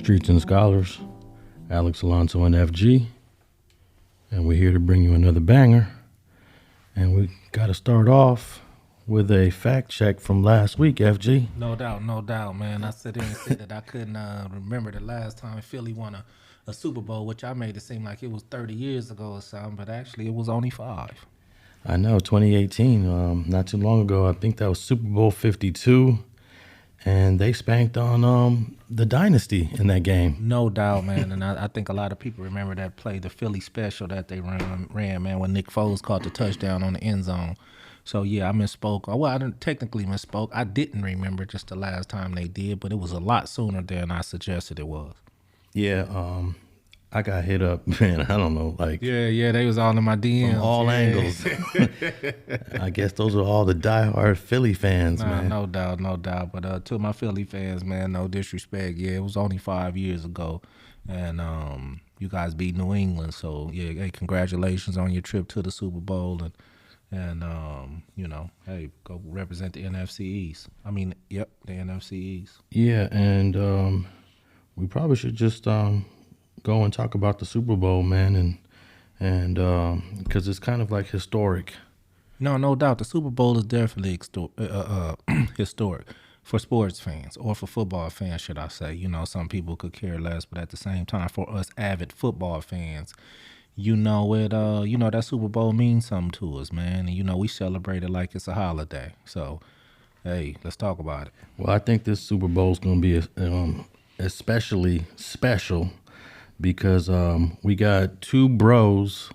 Streets and Scholars, Alex Alonso and FG, and we're here to bring you another banger. And we got to start off with a fact check from last week, FG. No doubt, man. I said that I couldn't remember the last time Philly won a Super Bowl, which I made it seem like it was 30 years ago or something, but actually it was only 5. I know, 2018, not too long ago. I think that was Super Bowl 52. And they spanked on the dynasty in that game. No doubt, man. And I think a lot of people remember that play, the Philly special that they ran, man, when Nick Foles caught the touchdown on the end zone. So, yeah, I misspoke. Well, I didn't technically misspoke. I didn't remember just the last time they did, but it was a lot sooner than I suggested it was. Yeah, I got hit up, man. I don't know, like yeah, they was all in my DMs from all angles. I guess those are all the diehard Philly fans, man. No doubt. But to my Philly fans, man, no disrespect. Yeah, it was only 5 years ago, and you guys beat New England. So yeah, hey, congratulations on your trip to the Super Bowl, and you know, hey, go represent the NFC East. I mean, yep, the NFC East. Yeah, and we probably should just go and talk about the Super Bowl, man, and because it's kind of like historic. No doubt. The Super Bowl is definitely historic for sports fans, or for football fans, should I say. You know, some people could care less, but at the same time, for us avid football fans, you know that Super Bowl means something to us, man. And, you know, we celebrate it like it's a holiday. So, hey, let's talk about it. Well, I think this Super Bowl is going to be especially special because we got two bros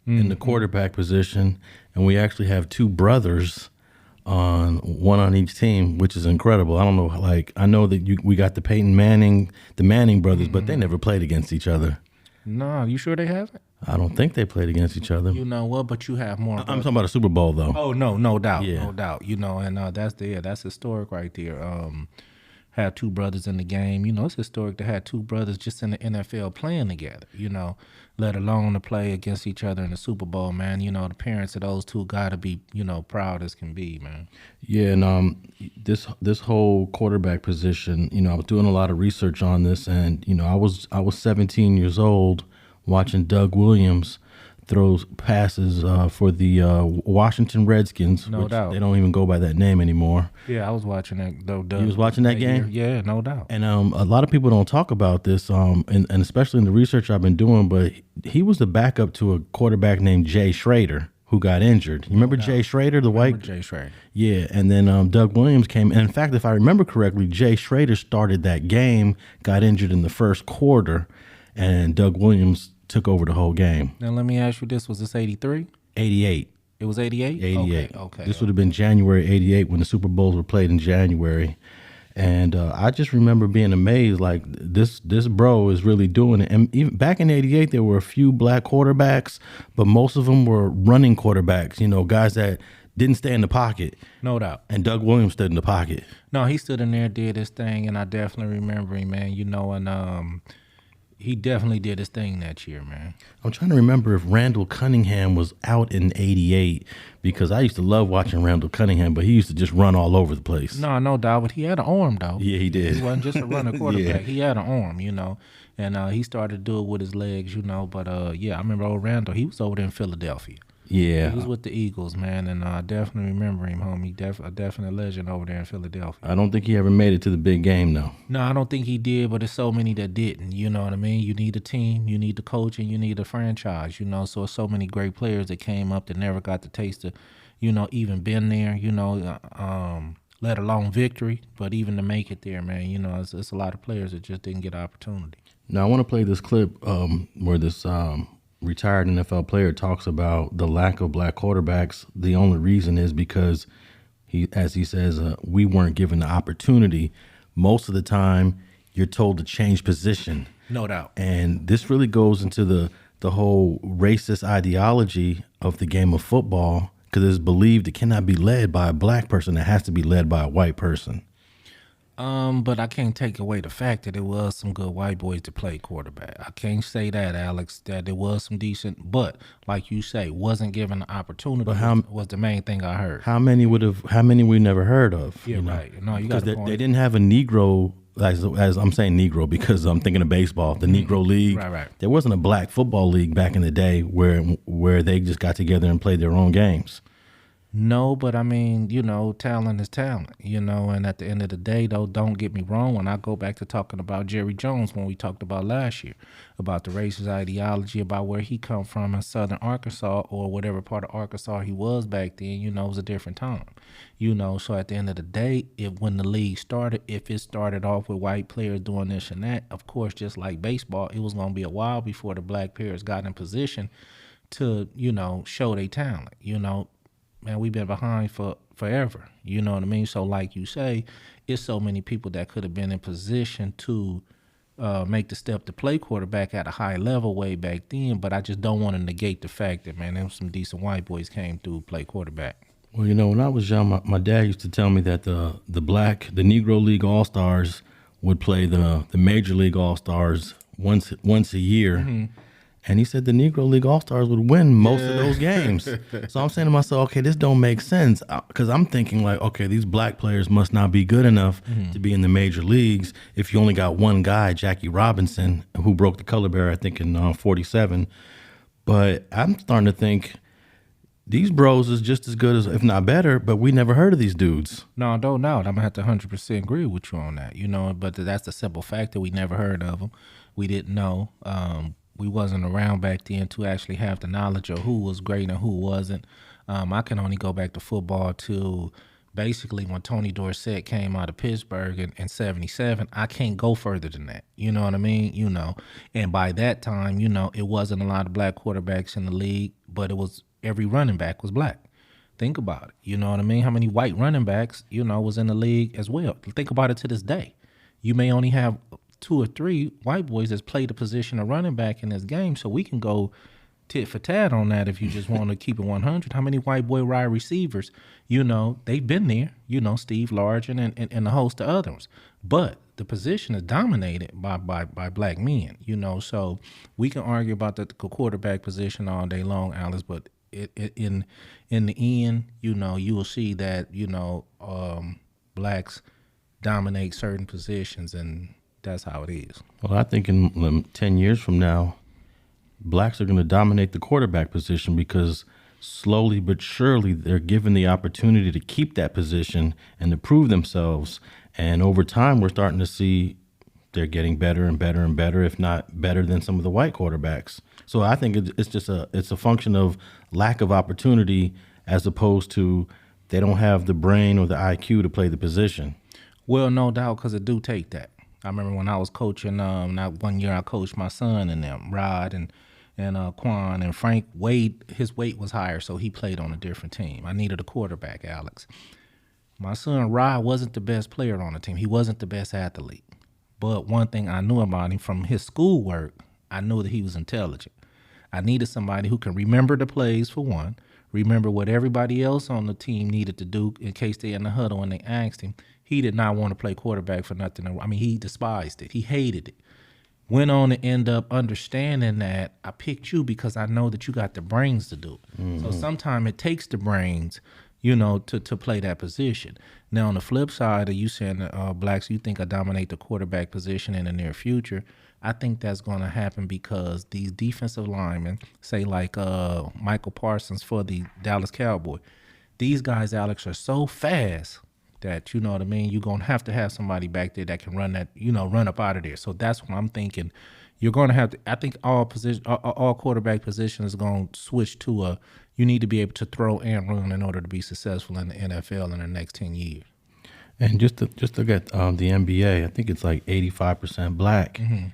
in the quarterback position, and we actually have two brothers one on each team, which is incredible. I don't know, like, I know that we got the Manning brothers, but they never played against each other. No, you sure they haven't? I don't think they played against each other. You know what? But you have more. I'm talking about a Super Bowl, though. Oh no doubt, Yeah. no doubt. You know, and that's historic right there. Have two brothers in the game. You know, it's historic to have two brothers just in the NFL playing together, you know, let alone to play against each other in the Super Bowl, man. You know, the parents of those two got to be, you know, proud as can be, man. Yeah, and this whole quarterback position, you know, I was doing a lot of research on this, and, you know, I was 17 years old watching Doug Williams throws passes for the Washington Redskins. No doubt. They don't even go by that name anymore. Yeah, I was watching that, though. You was watching that game? Yeah, no doubt. And a lot of people don't talk about this, and especially in the research I've been doing, but he was the backup to a quarterback named Jay Schrader, who got injured. You remember Jay Schrader, the white? Jay Schrader. Yeah, and then Doug Williams came. And in fact, if I remember correctly, Jay Schrader started that game, got injured in the first quarter, and Doug Williams took over the whole game. Now, let me ask you this. Was this 83? 88. It was 88? 88. Okay. This would have been January 88 when the Super Bowls were played in January. And I just remember being amazed, like, this bro is really doing it. And even back in 88, there were a few black quarterbacks, but most of them were running quarterbacks, you know, guys that didn't stay in the pocket. No doubt. And Doug Williams stood in the pocket. No, he stood in there, did his thing, and I definitely remember him, man, you know, and he definitely did his thing that year, man. I'm trying to remember if Randall Cunningham was out in 88, because I used to love watching Randall Cunningham, but he used to just run all over the place. No doubt, but he had an arm, though. Yeah, he did. He wasn't just a running quarterback. Yeah. He had an arm, you know, and he started to do it with his legs, you know, but yeah, I remember old Randall, he was over there in Philadelphia. Yeah. He was with the Eagles, man, and I definitely remember him, homie. A definite legend over there in Philadelphia. I don't think he ever made it to the big game, though. No, I don't think he did, but there's so many that didn't, you know what I mean? You need a team, you need the coach, and you need a franchise, you know, so it's so many great players that came up that never got the taste of, you know, even been there, you know, let alone victory, but even to make it there, man, you know, it's a lot of players that just didn't get an opportunity. Now, I want to play this clip where this retired NFL player talks about the lack of black quarterbacks. The only reason is because as he says, we weren't given the opportunity. Most of the time, you're told to change position. No doubt. And this really goes into the whole racist ideology of the game of football, because it's believed it cannot be led by a black person. It has to be led by a white person. But I can't take away the fact that there was some good white boys that played quarterback. I can't say that, Alex, that there was some decent, but like you say, wasn't given the opportunity. But was the main thing I heard. How many we never heard of? Yeah, you know? right. No, you got they didn't have a Negro as I'm saying Negro because I'm thinking of baseball, the Negro League. Right. There wasn't a black football league back in the day where they just got together and played their own games. No, but I mean, talent is talent, and at the end of the day, though, don't get me wrong. When I go back to talking about Jerry Jones, when we talked about last year, about the racist ideology, about where he come from in Southern Arkansas or whatever part of Arkansas he was back then, it was a different time, So at the end of the day, when the league started, if it started off with white players doing this and that, of course, just like baseball, it was going to be a while before the black players got in position to, show their talent, Man, we've been behind for forever. You know what I mean? So like you say, it's so many people that could have been in position to make the step to play quarterback at a high level way back then. But I just don't want to negate the fact that, man, there was some decent white boys came through play quarterback. Well, when I was young, my dad used to tell me that the Negro League All-Stars would play the Major League All-Stars once a year. Mm-hmm. And he said the Negro League All-Stars would win most of those games. So I'm saying to myself, okay, this don't make sense. Because I'm thinking like, okay, these black players must not be good enough to be in the major leagues if you only got one guy, Jackie Robinson, who broke the color barrier, I think, in 47. But I'm starting to think these bros is just as good as, if not better, but we never heard of these dudes. No, don't doubt. I'm going to have to 100% agree with you on that. But that's the simple fact that we never heard of them. We didn't know. We wasn't around back then to actually have the knowledge of who was great and who wasn't. I can only go back to football to basically when Tony Dorsett came out of Pittsburgh in 77. I can't go further than that. You know what I mean? And by that time, it wasn't a lot of black quarterbacks in the league, but it was every running back was black. Think about it. You know what I mean? How many white running backs, was in the league as well? Think about it to this day. You may only have 2 or 3 white boys that's played the position of running back in this game, so we can go tit for tat on that if you just want to keep it 100. How many white boy wide receivers, they've been there, Steve Largent and a host of others. But the position is dominated by black men, so we can argue about the quarterback position all day long, Alice, but in the end, you will see that, blacks dominate certain positions, and that's how it is. Well, I think in 10 years from now, blacks are going to dominate the quarterback position because slowly but surely they're given the opportunity to keep that position and to prove themselves. And over time, we're starting to see they're getting better and better and better, if not better than some of the white quarterbacks. So I think it's just it's a function of lack of opportunity as opposed to they don't have the brain or the IQ to play the position. Well, no doubt, because it do take that. I remember when I was coaching, not one year I coached my son and them, Rod and Quan and Frank. Wade, his weight was higher, so he played on a different team. I needed a quarterback, Alex. My son Rod wasn't the best player on the team. He wasn't the best athlete. But one thing I knew about him from his schoolwork, I knew that he was intelligent. I needed somebody who can remember the plays, for one, remember what everybody else on the team needed to do in case they in the huddle and they asked him. He did not want to play quarterback for nothing. I mean, he despised it. He hated it. Went on to end up understanding that I picked you because I know that you got the brains to do it. Mm-hmm. So sometimes it takes the brains, to play that position. Now, on the flip side of you saying blacks, you think I dominate the quarterback position in the near future, I think that's going to happen because these defensive linemen, say like Michael Parsons for the Dallas Cowboys, these guys, Alex, are so fast that, you know what I mean, you're going to have somebody back there that can run that, run up out of there. So that's what I'm thinking. You're going to have to, I think all quarterback positions is going to switch to you need to be able to throw and run in order to be successful in the NFL in the next 10 years. And just look at the NBA, I think it's like 85% black. Mm-hmm.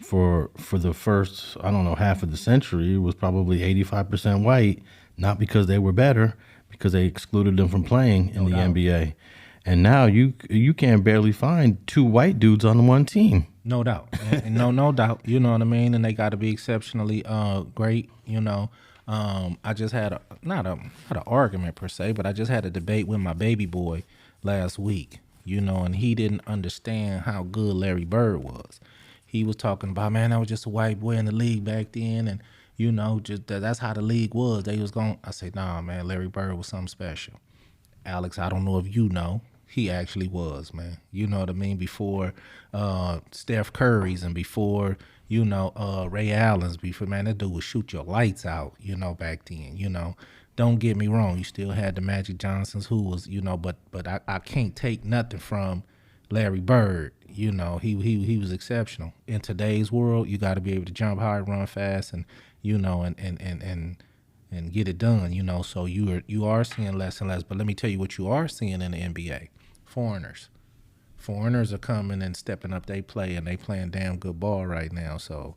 For the first, I don't know, half of the century, it was probably 85% white, not because they were better, because they excluded them from playing in the NBA. And now you can barely find 2 white dudes on one team. No doubt. No doubt. You know what I mean? And they got to be exceptionally great, I just had not an argument per se, but I just had a debate with my baby boy last week, and he didn't understand how good Larry Bird was. He was talking about, man, I was just a white boy in the league back then, and just that's how the league was. They was going. I said, nah, man, Larry Bird was something special. Alex, I don't know if you know, he actually was, man. You know what I mean? Before Steph Curry's and before, Ray Allen's, before, man, that dude would shoot your lights out, back then. Don't get me wrong, you still had the Magic Johnsons who was, but I can't take nothing from Larry Bird. He was exceptional. In today's world, you got to be able to jump high, run fast, and and get it done. So you are seeing less and less. But let me tell you what you are seeing in the NBA: foreigners. Foreigners are coming and stepping up they play, and they playing damn good ball right now. So,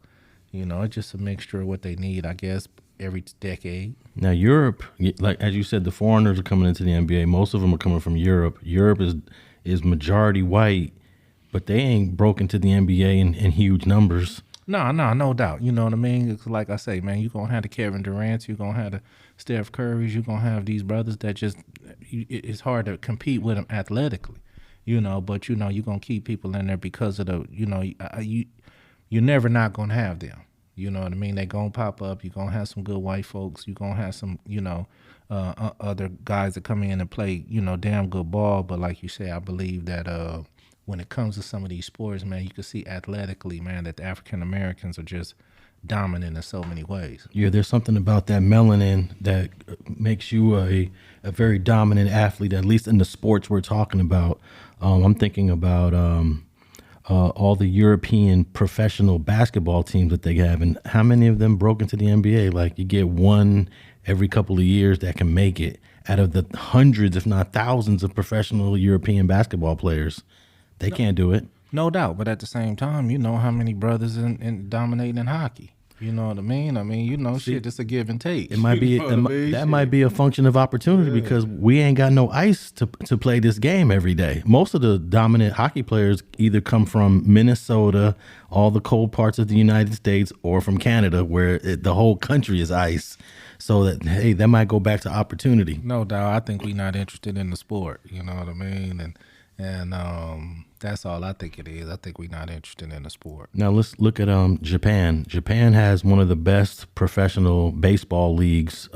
it's just a mixture of what they need, I guess, every decade. Now, Europe, like as you said, the foreigners are coming into the NBA. Most of them are coming from Europe. Europe is majority white, but they ain't broke into the NBA in huge numbers. No doubt. You know what I mean? It's like I say, man, you're going to have the Kevin Durant's, you're going to have the Steph Curry's, you're going to have these brothers that just, it's hard to compete with them athletically, but, you're going to keep people in there because of the, you're never not going to have them. You know what I mean? They going to pop up. You're going to have some good white folks. You're going to have some, other guys that come in and play, damn good ball. But like you say, I believe that when it comes to some of these sports, man, you can see athletically, man, that the African Americans are just dominant in so many ways. Yeah, there's something about that melanin that makes you a very dominant athlete, at least in the sports we're talking about. I'm thinking about all the European professional basketball teams that they have, and how many of them broke into the NBA? Like, you get one every couple of years that can make it out of the hundreds, if not thousands, of professional European basketball players. They can't do it. No doubt, but at the same time, you know how many brothers in dominating in hockey. You know what I mean? Shit, it's a give and take. It might be that might be a function of opportunity because we ain't got no ice to play this game every day. Most of the dominant hockey players either come from Minnesota, all the cold parts of the United States, or from Canada, where the whole country is ice. So that might go back to opportunity. No doubt. I think we're not interested in the sport. You know what I mean? And that's all I think it is. I think we're not interested in the sport. Now let's look at Japan. Japan has one of the best professional baseball leagues,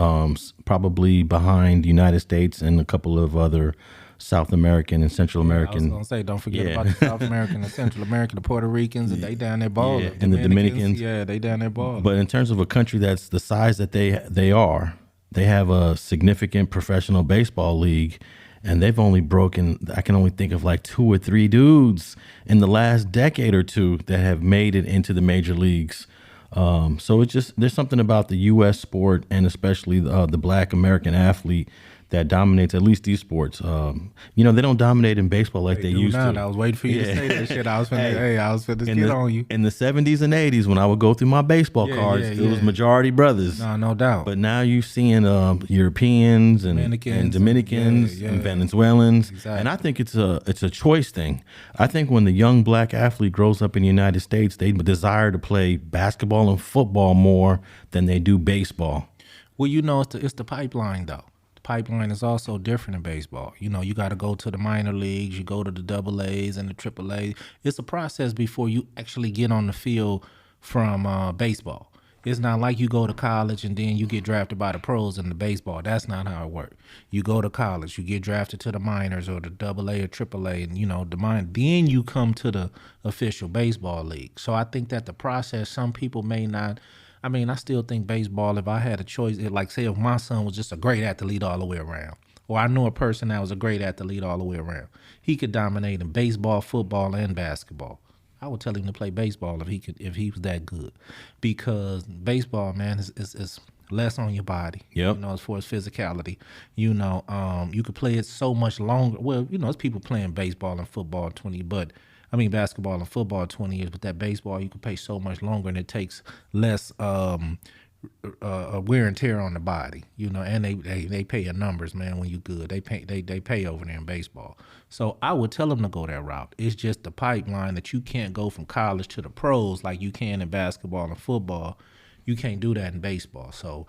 probably behind the United States and a couple of other South American and Central American. I was gonna say, don't forget about the South American and Central American, the Puerto Ricans, and they down there balling. Yeah, and the Dominicans. Yeah, they down there balling. But in terms of a country that's the size that they are, they have a significant professional baseball league. And they've only broken, I can only think of like 2 or 3 dudes in the last decade or two that have made it into the major leagues. So it's just, there's something about the U.S. sport and especially the Black American athlete that dominates at least these sports. They don't dominate in baseball like they used to. I was waiting for you to say that shit. I was finna get on you. In the 70s and 80s, when I would go through my baseball cards, it was majority brothers. No doubt. But now you're seeing Europeans and Dominicans and Venezuelans. Exactly. And I think it's a choice thing. I think when the young black athlete grows up in the United States, they desire to play basketball and football more than they do baseball. Well, it's the pipeline, though. Pipeline is also different in baseball. You got to go to the minor leagues, you go to the double A's and the triple A's. It's a process before you actually get on the field from baseball. It's not like you go to college and then you get drafted by the pros in the baseball. That's not how it works. You go to college, you get drafted to the minors or the double A or triple A, and the minor. Then you come to the official baseball league. So I think that the process, some people may not. I still think baseball, if I had a choice, say if my son was just a great athlete all the way around, or I knew a person that was a great athlete all the way around, he could dominate in baseball, football, and basketball. I would tell him to play baseball if he was that good, because baseball, man, is less on your body. Yep. As far as physicality, you could play it so much longer. Well, there's people playing baseball and football 20, basketball and football 20 years, but that baseball you can play so much longer, and it takes less wear and tear on the body, and they pay your numbers, man. When you good, they pay over there in baseball. So I would tell them to go that route. It's just the pipeline that you can't go from college to the pros like you can in basketball and football. You can't do that in baseball. So,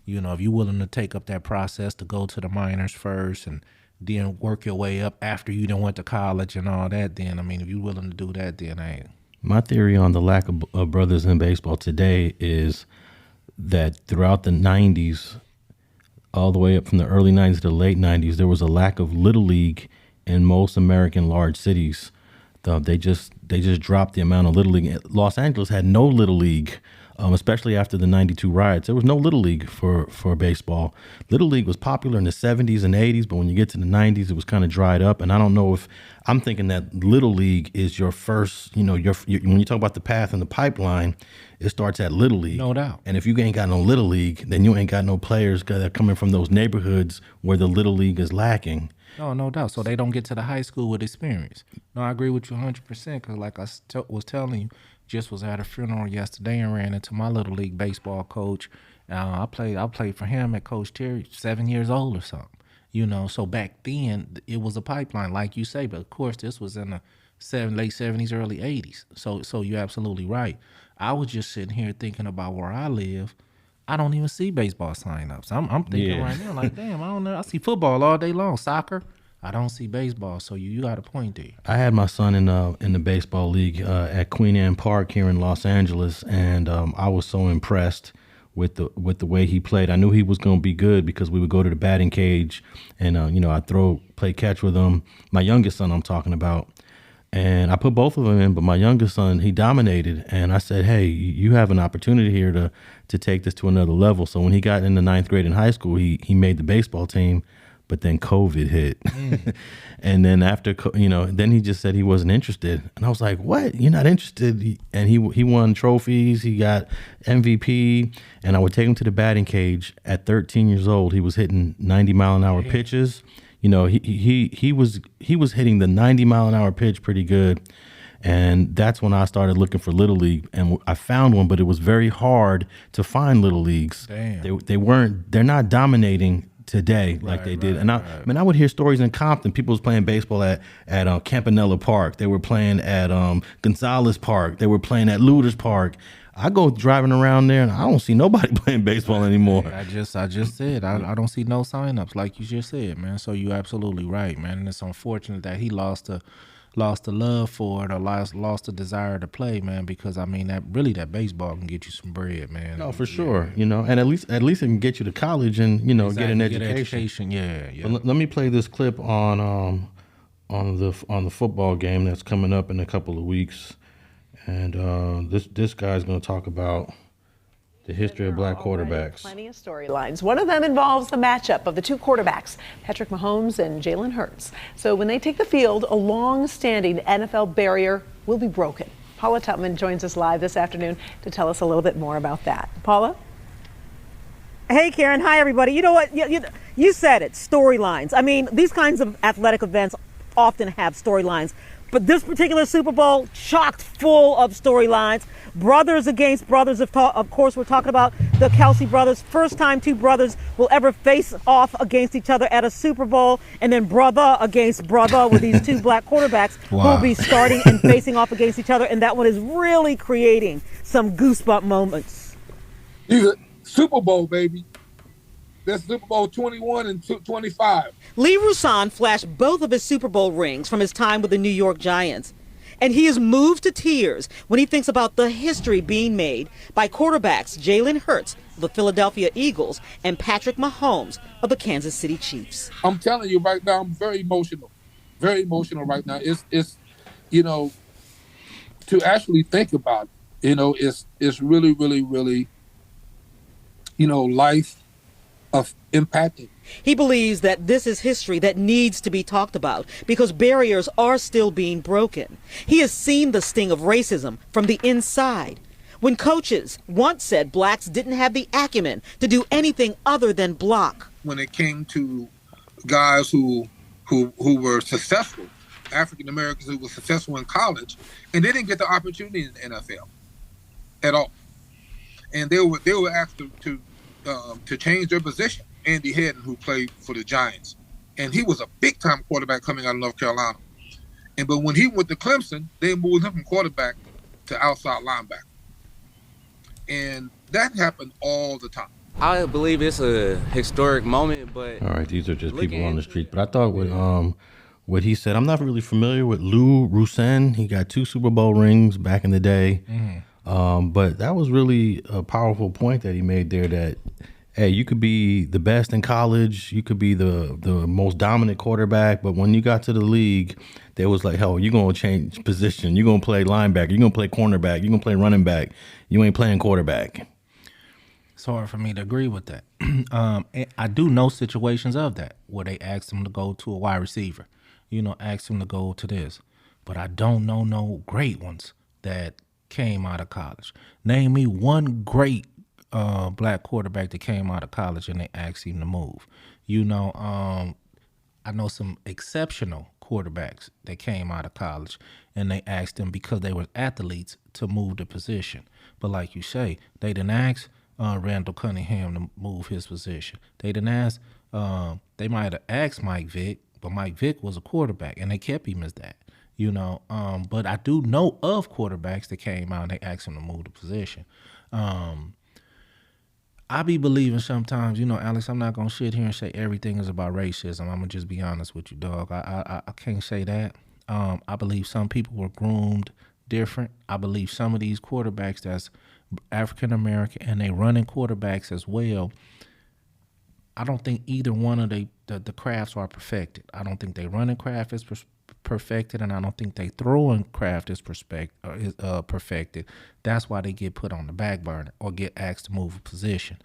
if you're willing to take up that process to go to the minors first and then work your way up after you done went to college and all that, then, if you're willing to do that, then I ain't. My theory on the lack of brothers in baseball today is that throughout the 90s, all the way up from the early 90s to the late 90s, there was a lack of Little League in most American large cities. They just dropped the amount of little league. Los Angeles had no little league, especially after the '92 riots. There was no little league for baseball. Little league was popular in the '70s and '80s, but when you get to the '90s, it was kind of dried up. And I don't know if I'm thinking that little league is your first. When you talk about the path and the pipeline, it starts at little league. No doubt. And if you ain't got no little league, then you ain't got no players that are coming from those neighborhoods where the little league is lacking. No doubt. So they don't get to the high school with experience. No, I agree with you 100%. Because like I was telling you, just was at a funeral yesterday and ran into my little league baseball coach. I played for him at Coach Terry, 7 years old or something. So back then it was a pipeline, like you say. But of course, this was in the late '70s, early '80s. So you're absolutely right. I was just sitting here thinking about where I live. I don't even see baseball sign-ups. I'm thinking right now, like, damn, I don't know. I see football all day long, soccer. I don't see baseball. So you got a point there. I had my son in the baseball league at Queen Anne Park here in Los Angeles, and I was so impressed with the way he played. I knew he was going to be good because we would go to the batting cage, and I'd play catch with him. My youngest son, I'm talking about. And I put both of them in, but my youngest son, he dominated. And I said, hey, you have an opportunity here to take this to another level. So when he got in the 9th grade in high school, he made the baseball team, but then COVID hit. And then after, then he just said he wasn't interested. And I was like, what? You're not interested? And he won trophies. He got MVP. And I would take him to the batting cage. At 13 years old, he was hitting 90-mile-an-hour pitches. He was hitting the 90-mile-an-hour pitch pretty good, and that's when I started looking for little league, and I found one, but it was very hard to find little leagues. Damn. They're not dominating today like they did. And I would hear stories in Compton. People was playing baseball at Campanella Park. They were playing at Gonzalez Park. They were playing at Luders Park. I go driving around there and I don't see nobody playing baseball anymore. I just said I don't see no signups like you just said, man. So you're absolutely right, man. And it's unfortunate that he lost the love for it or lost the desire to play, man. Because I mean that baseball can get you some bread, man. No, for sure. And at least it can get you to college and exactly. Get an education. Yeah. But let me play this clip on the football game that's coming up in a couple of weeks. And this guy's going to talk about the history of black quarterbacks. Plenty of storylines. One of them involves the matchup of the two quarterbacks, Patrick Mahomes and Jalen Hurts. So when they take the field, a long-standing NFL barrier will be broken. Paula Tutman joins us live this afternoon to tell us a little bit more about that. Paula? Hey, Karen. Hi, everybody. You know what? You said it, storylines. I mean, these kinds of athletic events often have storylines. But this particular Super Bowl, chocked full of storylines. Brothers against brothers. Of course, we're talking about the Kelsey brothers. First time two brothers will ever face off against each other at a Super Bowl. And then brother against brother with these two black quarterbacks who will be starting and facing off against each other. And that one is really creating some goosebump moments. Super Bowl, baby. That's Super Bowl 21 and 25. Lee Rusan flashed both of his Super Bowl rings from his time with the New York Giants. And he is moved to tears when he thinks about the history being made by quarterbacks Jalen Hurts of the Philadelphia Eagles and Patrick Mahomes of the Kansas City Chiefs. I'm telling you right now, I'm very emotional right now. It's to actually think about it, it's really, really, really, life of impacting. He believes that this is history that needs to be talked about because barriers are still being broken. He has seen the sting of racism from the inside. When coaches once said blacks didn't have the acumen to do anything other than block. When it came to guys who were successful, African Americans who were successful in college, and they didn't get the opportunity in the NFL at all, and they were asked to change their position. Andy Hedden, who played for the Giants, and he was a big-time quarterback coming out of North Carolina. But when he went to Clemson, they moved him from quarterback to outside linebacker, and that happened all the time. I believe it's a historic moment, but all right, these are just people on the street. But I thought what he said, I'm not really familiar with Lou Rusen. He got 2 Super Bowl rings back in the day. But that was really a powerful point that he made there, that Hey, you could be the best in college, you could be the most dominant quarterback, but when you got to the league, they was like, hell, you're gonna change position, you're gonna play linebacker, you're gonna play cornerback, you're gonna play running back, you ain't playing quarterback. It's hard for me to agree with that. I do know situations of that where they ask them to go to a wide receiver, ask them to go to this, but I don't know no great ones that came out of college. Name me one great black quarterback that came out of college and they asked him to move. I know some exceptional quarterbacks that came out of college and they asked them because they were athletes to move the position. But like you say, they didn't ask Randall Cunningham to move his position. They didn't ask, they might have asked Mike Vick, but Mike Vick was a quarterback and they kept him as that. But I do know of quarterbacks that came out and they asked him to move the position. I be believing sometimes, Alex, I'm not going to sit here and say everything is about racism. I'm going to just be honest with you, dog. I can't say that. I believe some people were groomed different. I believe some of these quarterbacks that's African-American and they running quarterbacks as well, I don't think either one of the crafts are perfected. I don't think they running craft is perfected, and I don't think they throwing craft is perfected. That's why they get put on the back burner or get asked to move a position.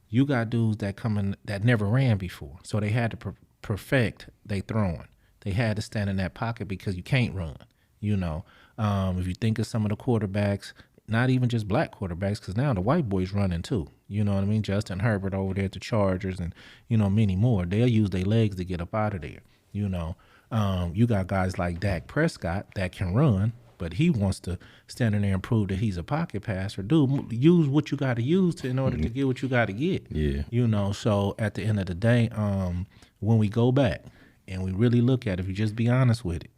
You got dudes that come in that never ran before, so they had to perfect they throwing. They had to stand in that pocket because you can't run. If you think of some of the quarterbacks, not even just black quarterbacks, because now the white boys running too. You know what I mean? Justin Herbert over there at the Chargers and, many more. They'll use their legs to get up out of there. You got guys like Dak Prescott that can run, but he wants to stand in there and prove that he's a pocket passer. Dude, use what you got to use in order to get what you got to get. Yeah. So at the end of the day, when we go back and we really look at it, if you just be honest with it,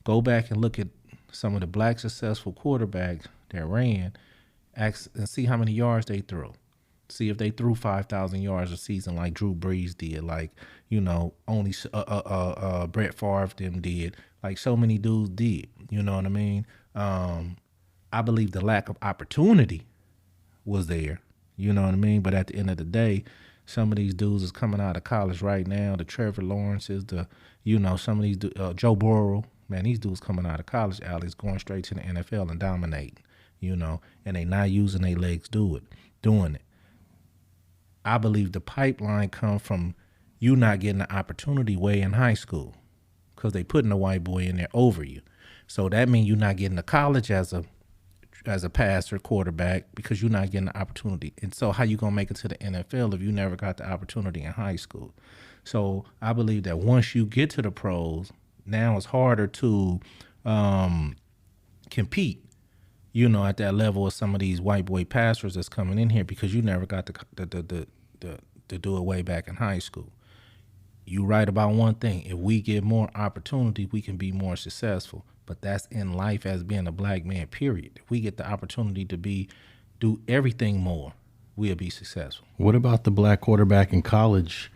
go back and look at some of the black successful quarterbacks that ran, and see how many yards they threw. See if they threw 5,000 yards a season like Drew Brees did, like, only Brett Favre them did, like so many dudes did. You know what I mean? I believe the lack of opportunity was there. You know what I mean? But at the end of the day, some of these dudes is coming out of college right now. The Trevor Lawrences, some of these, Joe Burrow, man, these dudes coming out of college, Alex, going straight to the NFL and dominating, and they not using their legs doing it. I believe the pipeline comes from you not getting the opportunity way in high school because they putting a white boy in there over you. So that means you're not getting to college as a passer quarterback because you're not getting the opportunity. And so how you going to make it to the NFL if you never got the opportunity in high school? So I believe that once you get to the pros, now it's harder to compete, at that level of some of these white boy passers that's coming in here because you never got to do it way back in high school. You right about one thing. If we get more opportunity, we can be more successful. But that's in life as being a black man, period. If we get the opportunity to do everything more, we'll be successful. What about the black quarterback in college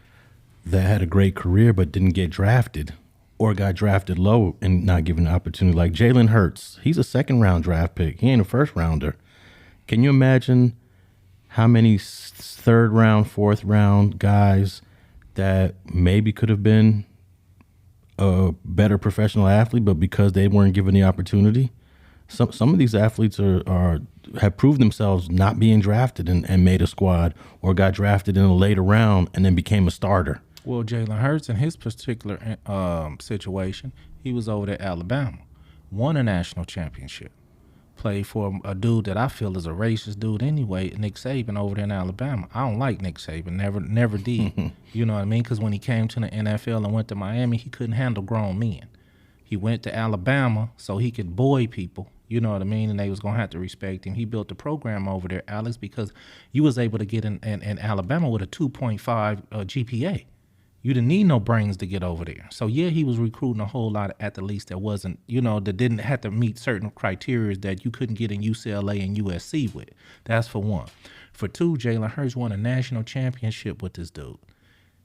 that had a great career but didn't get drafted or got drafted low and not given the opportunity? Like Jalen Hurts, he's a second-round draft pick. He ain't a first-rounder. Can you imagine how many third-round, fourth-round guys that maybe could have been a better professional athlete, but because they weren't given the opportunity? Some of these athletes have proved themselves not being drafted and made a squad, or got drafted in a later round and then became a starter. Well, Jalen Hurts, in his particular situation, he was over at Alabama, won a national championship, played for a dude that I feel is a racist dude anyway, Nick Saban over there in Alabama. I don't like Nick Saban, never did. You know what I mean? Because when he came to the NFL and went to Miami, he couldn't handle grown men. He went to Alabama so he could boy people, you know what I mean? And they was going to have to respect him. He built the program over there, Alex, because you was able to get in Alabama with a 2.5 GPA. You didn't need no brains to get over there. So, yeah, he was recruiting a whole lot of athletes that wasn't, that didn't have to meet certain criteria that you couldn't get in UCLA and USC with. That's for one. For two, Jalen Hurts won a national championship with this dude.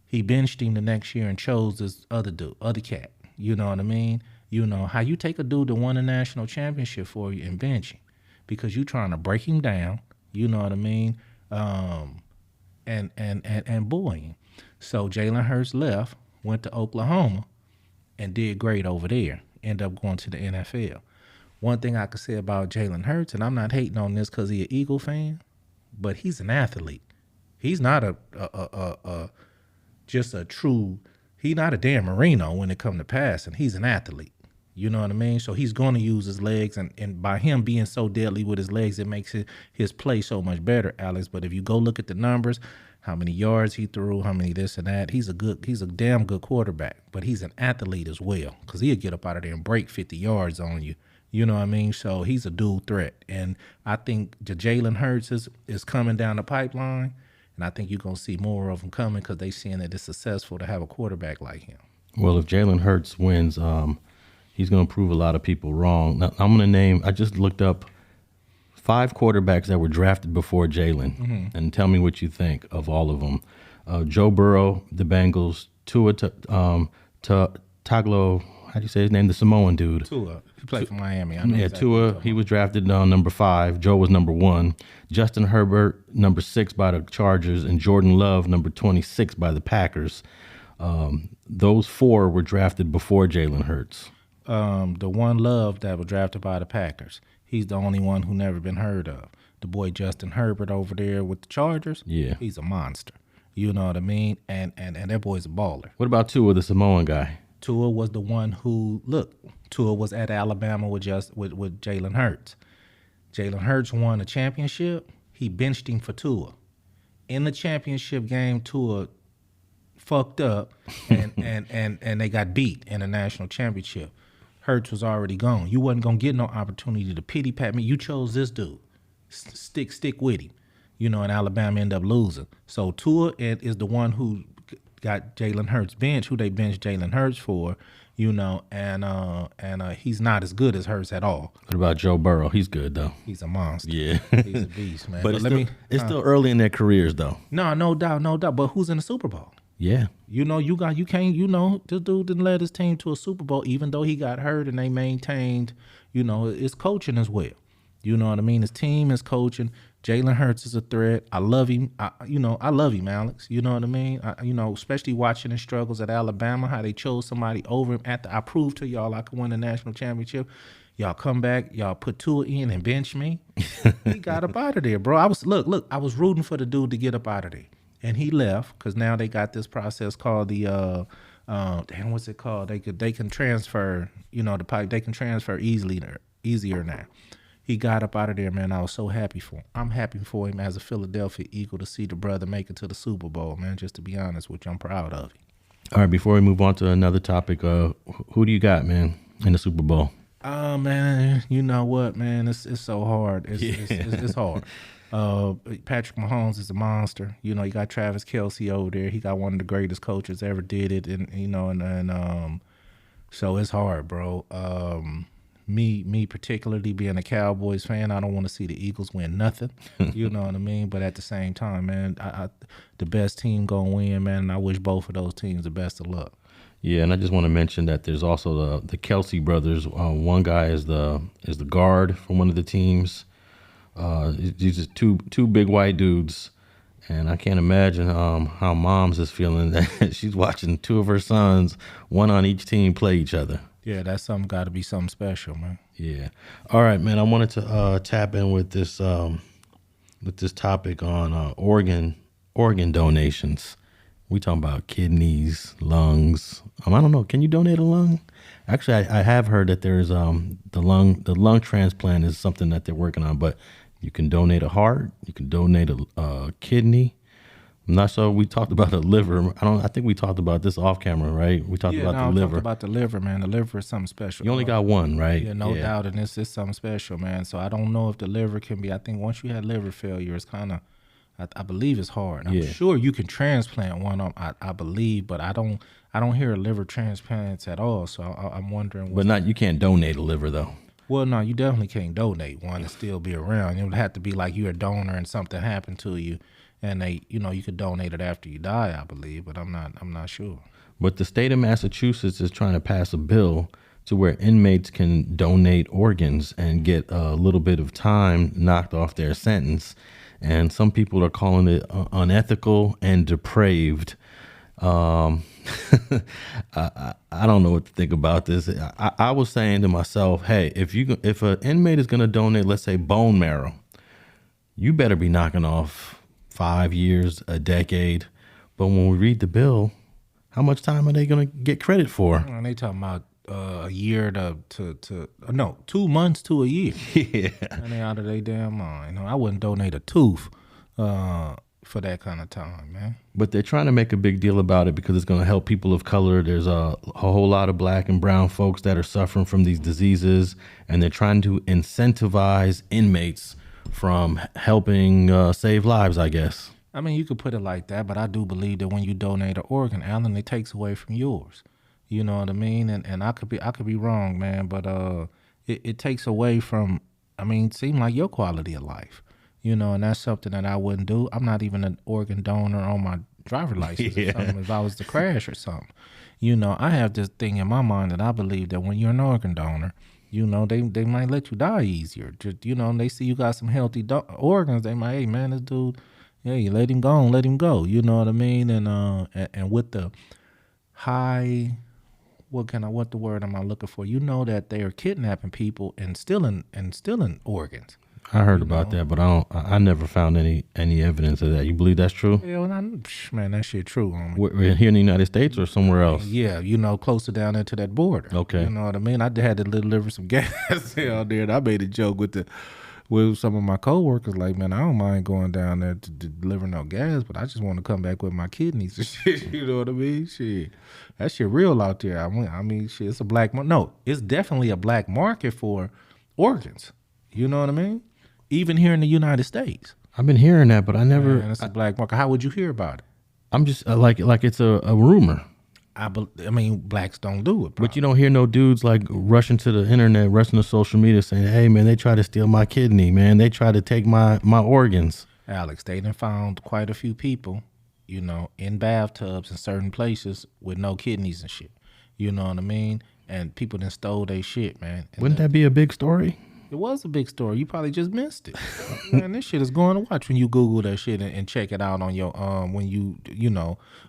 He benched him the next year and chose this other cat. You know what I mean? You know, how you take a dude that won a national championship for you and bench him because you trying to break him down, you know what I mean? and bullying. So Jalen Hurts left, went to Oklahoma, and did great over there. Ended up going to the NFL. One thing I could say about Jalen Hurts, and I'm not hating on this because he's an Eagle fan, but he's an athlete. He's not just a true. He's not a Dan Marino when it comes to passing. He's an athlete. You know what I mean? So he's going to use his legs, and by him being so deadly with his legs, it makes his play so much better, Alex. But if you go look at the numbers, how many yards he threw, how many this and that, he's a damn good quarterback. But he's an athlete as well, because he'll get up out of there and break 50 yards on you. You know what I mean? So he's a dual threat. And I think the Jalen Hurts is coming down the pipeline, and I think you're going to see more of them coming because they seeing that it's successful to have a quarterback like him. Well, if Jalen Hurts wins, he's going to prove a lot of people wrong. Now, I'm going to name, I just looked up 5 quarterbacks that were drafted before Jalen, and tell me what you think of all of them. Joe Burrow, the Bengals, Tua Tagovailoa, how do you say his name? The Samoan dude. Tua. He played for Miami. I know Yeah, exactly what Tua, you're talking he was drafted number 5. Joe was number 1. Justin Herbert, number 6 by the Chargers, and Jordan Love, number 26 by the Packers. Those 4 were drafted before Jalen Hurts. The one Love that was drafted by the Packers. He's the only one who never been heard of. The boy Justin Herbert over there with the Chargers. Yeah. He's a monster. You know what I mean? And that boy's a baller. What about Tua, the Samoan guy? Tua was the one who Tua was at Alabama with Jalen Hurts. Jalen Hurts won a championship. He benched him for Tua. In the championship game, Tua fucked up and they got beat in the national championship. Hurts was already gone. You wasn't gonna get no opportunity to pity pat me. You chose this dude. Stick with him. You know, and Alabama ended up losing. So Tua is the one who got Jalen Hurts bench, who they benched Jalen Hurts for, you know, and he's not as good as Hurts at all. What about Joe Burrow? He's good though. He's a monster. Yeah, He's a beast, man. but it's still early in their careers though. No doubt. But who's in the Super Bowl? Yeah, You know, this dude didn't lead his team to a Super Bowl, even though he got hurt, and they maintained, you know, his coaching as well. You know what I mean? His team is coaching. Jalen Hurts is a threat. I love him. I love him, Alex. You know what I mean? Especially watching his struggles at Alabama, how they chose somebody over him. After I proved to y'all I could win the national championship, y'all come back, y'all put Tua in and bench me. He got up out of there, bro. I was rooting for the dude to get up out of there. And he left because now they got this process called the what's it called? They can transfer, you know, the pipe. They can transfer easier now. He got up out of there, man. I was so happy for him. I'm happy for him as a Philadelphia Eagle to see the brother make it to the Super Bowl, man. Just to be honest with you, I'm proud of him. All right, before we move on to another topic, who do you got, man, in the Super Bowl? Man, you know what, man? It's so hard. It's hard. Patrick Mahomes is a monster. You know, you got Travis Kelce over there. He got one of the greatest coaches ever did it, and you know, and so it's hard, bro. Me particularly being a Cowboys fan, I don't want to see the Eagles win nothing. You know what I mean? But at the same time, man, the best team gonna win, man. And I wish both of those teams the best of luck. Yeah, and I just want to mention that there's also the Kelce brothers. One guy is the guard for one of the teams. These just two big white dudes, and I can't imagine how Moms is feeling that she's watching 2 of her sons, one on each team, play each other. Yeah, that's got to be something special, man. Yeah. All right, man. I wanted to tap in with this topic on organ donations. We talking about kidneys, lungs. I don't know. Can you donate a lung? Actually, I have heard that there's the lung transplant is something that they're working on, but you can donate a heart, you can donate a kidney. I'm not sure. We talked about a liver. I think we talked about this off camera, right? We talked about the liver. Talked about the liver, man. The liver is something special. You only got one, right? Yeah, no doubt, and it's something special, man. So I don't know if the liver can be. I think once you had liver failure, it's kind of. I believe it's hard. I'm sure you can transplant one. I believe, but I don't hear liver transplants at all. So I'm wondering. But you can't donate a liver though. Well, no, you definitely can't donate one and still be around. It would have to be like you're a donor and something happened to you, and you could donate it after you die, I believe. But I'm not sure. But the state of Massachusetts is trying to pass a bill to where inmates can donate organs and get a little bit of time knocked off their sentence. and some people are calling it unethical and depraved. I don't know what to think about this. I was saying to myself, hey, if an inmate is going to donate, let's say bone marrow, you better be knocking off 5 years, a decade. But when we read the bill, how much time are they going to get credit for? And they talking about a year to 2 months to a year. Yeah. And they out of their damn mind. I wouldn't donate a tooth for that kind of time, man. But they're trying to make a big deal about it because it's going to help people of color. There's a whole lot of black and brown folks that are suffering from these diseases, and they're trying to incentivize inmates from helping save lives, I guess. I mean, you could put it like that, but I do believe that when you donate an organ, Alan, it takes away from yours. You know what I mean? And I could be wrong, man, but it takes away from, seem like your quality of life. And that's something that I wouldn't do. I'm not even an organ donor on my driver's license or something if I was to crash or something. I have this thing in my mind that I believe that when you're an organ donor, they might let you die easier. Just, they see you got some healthy organs, they might, hey, man, this dude, yeah, you let him go. You know what I mean? And with the high, what the word am I looking for? That they are kidnapping people and stealing organs. I heard about that, but I never found any evidence of that. You believe that's true? Yeah, man, that shit true. We're here in the United States or somewhere else? Yeah, closer down into that border. Okay. You know what I mean? I had to deliver some gas down there, and I made a joke with some of my coworkers, like, man, I don't mind going down there to deliver no gas, but I just want to come back with my kidneys and shit. You know what I mean? Shit, that shit real out there. Shit, it's a black market. No, it's definitely a black market for organs. You know what I mean? Even here in the United States. I've been hearing that, but I never. Man, it's a black market. How would you hear about it? I'm just like it's a rumor. Blacks don't do it. Probably. But you don't hear no dudes like rushing to the internet, rushing to social media saying, hey, man, they try to steal my kidney, man. They try to take my organs. Alex, they done found quite a few people, in bathtubs in certain places with no kidneys and shit. You know what I mean? And people done stole their shit, man. Wouldn't that be a big story? It was a big story. You probably just missed it. Man, this shit is going to watch when you Google that shit and check it out on your, when you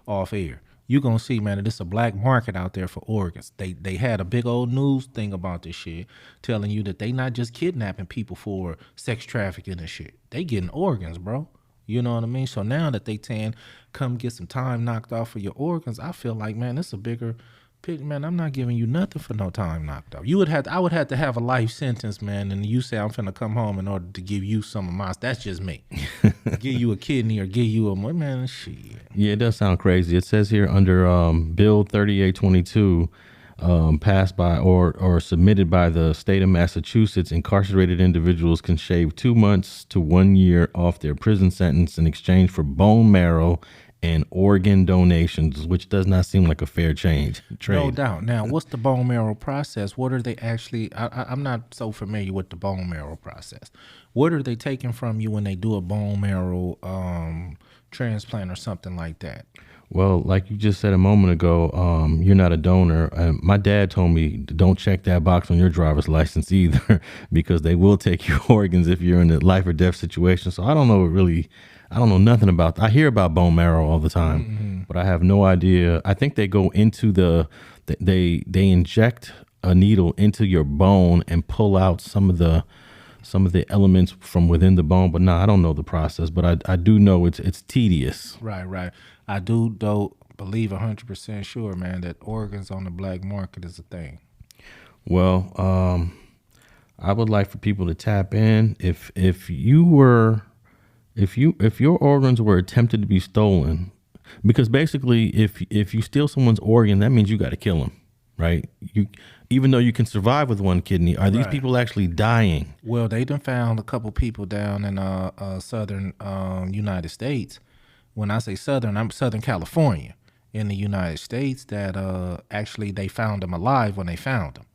off air. You're going to see, man, that it's a black market out there for organs. They had a big old news thing about this shit telling you that they not just kidnapping people for sex trafficking and shit. They getting organs, bro. You know what I mean? So now that they come get some time knocked off for your organs, I feel like, man, it's a bigger picture. Man, I'm not giving you nothing for no time knocked off. I would have to have a life sentence, man, and you say I'm finna come home in order to give you some of mine. That's just me. Give you a kidney or give you man, shit. Yeah, it does sound crazy. It says here under Bill 3822, passed by or submitted by the state of Massachusetts, incarcerated individuals can shave 2 months to 1 year off their prison sentence in exchange for bone marrow and organ donations, which does not seem like a fair trade. No doubt. Now, what's the bone marrow process? What are they actually? I'm not so familiar with the bone marrow process. What are they taking from you when they do a bone marrow transplant or something like that? Well, like you just said a moment ago, you're not a donor. My dad told me don't check that box on your driver's license either, because they will take your organs if you're in a life or death situation. So I don't know nothing about. I hear about bone marrow all the time, but I have no idea. I think they go into they inject a needle into your bone and pull out some of the elements from within the bone. But no, I don't know the process. But I do know it's tedious. Right. I do though believe 100% sure, man, that organs on the black market is a thing. Well, I would like for people to tap in. If your organs were attempted to be stolen, because basically if you steal someone's organ, that means you got to kill them, right? Even though you can survive with one kidney, are these people actually dying? Well, they done found a couple people down in southern United States. When I say southern, I'm Southern California in the United States that actually they found them alive when they found them.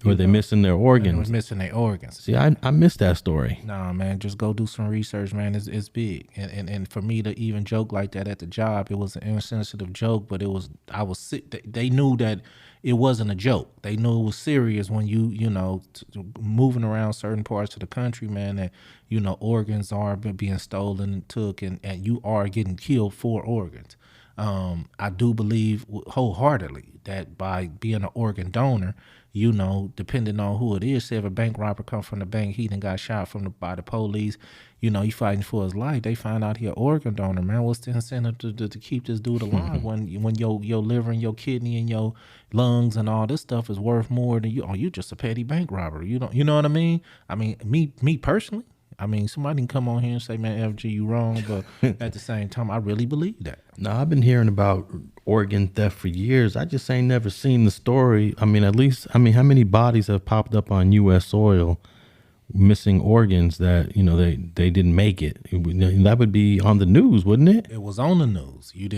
Or they missing their And organs. was missing their organs. See, I missed that story. Nah, man, just go do some research, man. It's big, and for me to even joke like that at the job, it was an insensitive joke, but I was sick. They knew that it wasn't a joke. They knew it was serious when you know moving around certain parts of the country, man. That organs are being stolen and took, and you are getting killed for organs. I do believe wholeheartedly that by being an organ donor, depending on who it is, say if a bank robber come from the bank, he done got shot by the police, he fighting for his life. They find out he an organ donor, man. What's the incentive to keep this dude alive when your liver and your kidney and your lungs and all this stuff is worth more than you? Oh, you just a petty bank robber. You know what I mean? I mean, me personally. I mean, somebody can come on here and say, man, FG, you wrong. But at the same time, I really believe that. No, I've been hearing about organ theft for years. I just ain't never seen the story. I mean, how many bodies have popped up on U.S. soil missing organs that, they didn't make it? That would be on the news, wouldn't it? It was on the news. You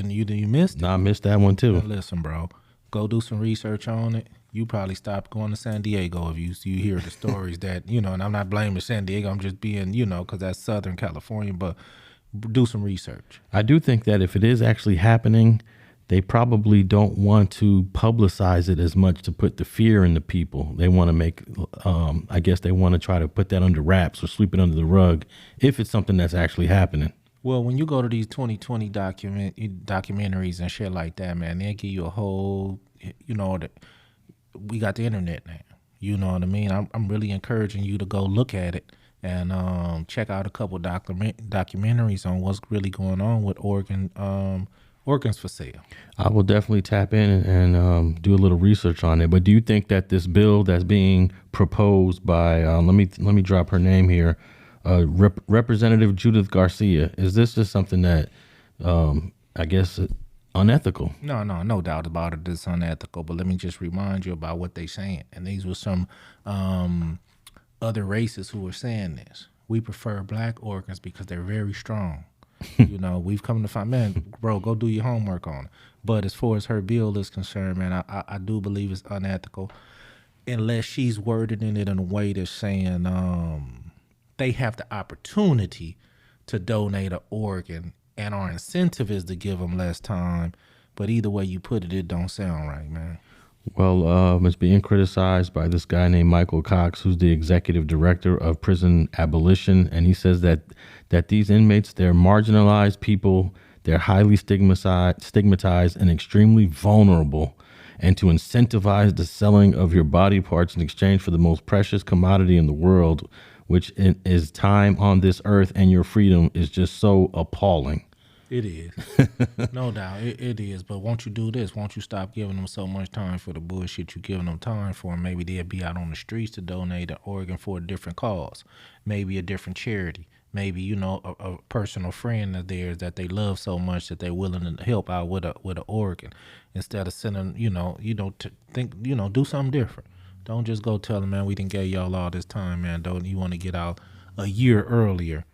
missed it? No, I missed that one too. Now listen, bro, go do some research on it. You probably stop going to San Diego if you hear the stories that, and I'm not blaming San Diego. I'm just being, because that's Southern California, but do some research. I do think that if it is actually happening, they probably don't want to publicize it as much to put the fear in the people. They want to make, I guess they want to try to put that under wraps or sweep it under the rug if it's something that's actually happening. Well, when you go to these 2020 documentaries and shit like that, man, they give you a whole, we got the internet now. You know what I mean? I'm really encouraging you to go look at it and check out a couple documentaries on what's really going on with organs for sale. I will definitely tap in and do a little research on it. But do you think that this bill that's being proposed by let me drop her name here, Representative Judith Garcia, is this just something that I guess unethical? No doubt about it. It's unethical. But let me just remind you about what they saying. And these were some other races who were saying this. We prefer black organs because they're very strong. We've come to find, man, bro, go do your homework on it. But as far as her bill is concerned, man, I do believe it's unethical unless she's worded in it in a way that's saying they have the opportunity to donate an organ and our incentive is to give them less time. But either way you put it, it don't sound right, man. Well, it's being criticized by this guy named Michael Cox, who's the executive director of prison abolition. And he says that these inmates, they're marginalized people, they're highly stigmatized and extremely vulnerable. And to incentivize the selling of your body parts in exchange for the most precious commodity in the world, which is time on this earth and your freedom, is just so appalling. It is. No doubt. It is. But won't you do this? Won't you stop giving them so much time for the bullshit you're giving them time for? Maybe they'll be out on the streets to donate an organ for a different cause. Maybe a different charity. Maybe, a personal friend of theirs that they love so much that they're willing to help out with an organ. Instead of sending, do something different. Don't just go tell them, man, we done gave y'all all this time, man. Don't you want to get out a year earlier?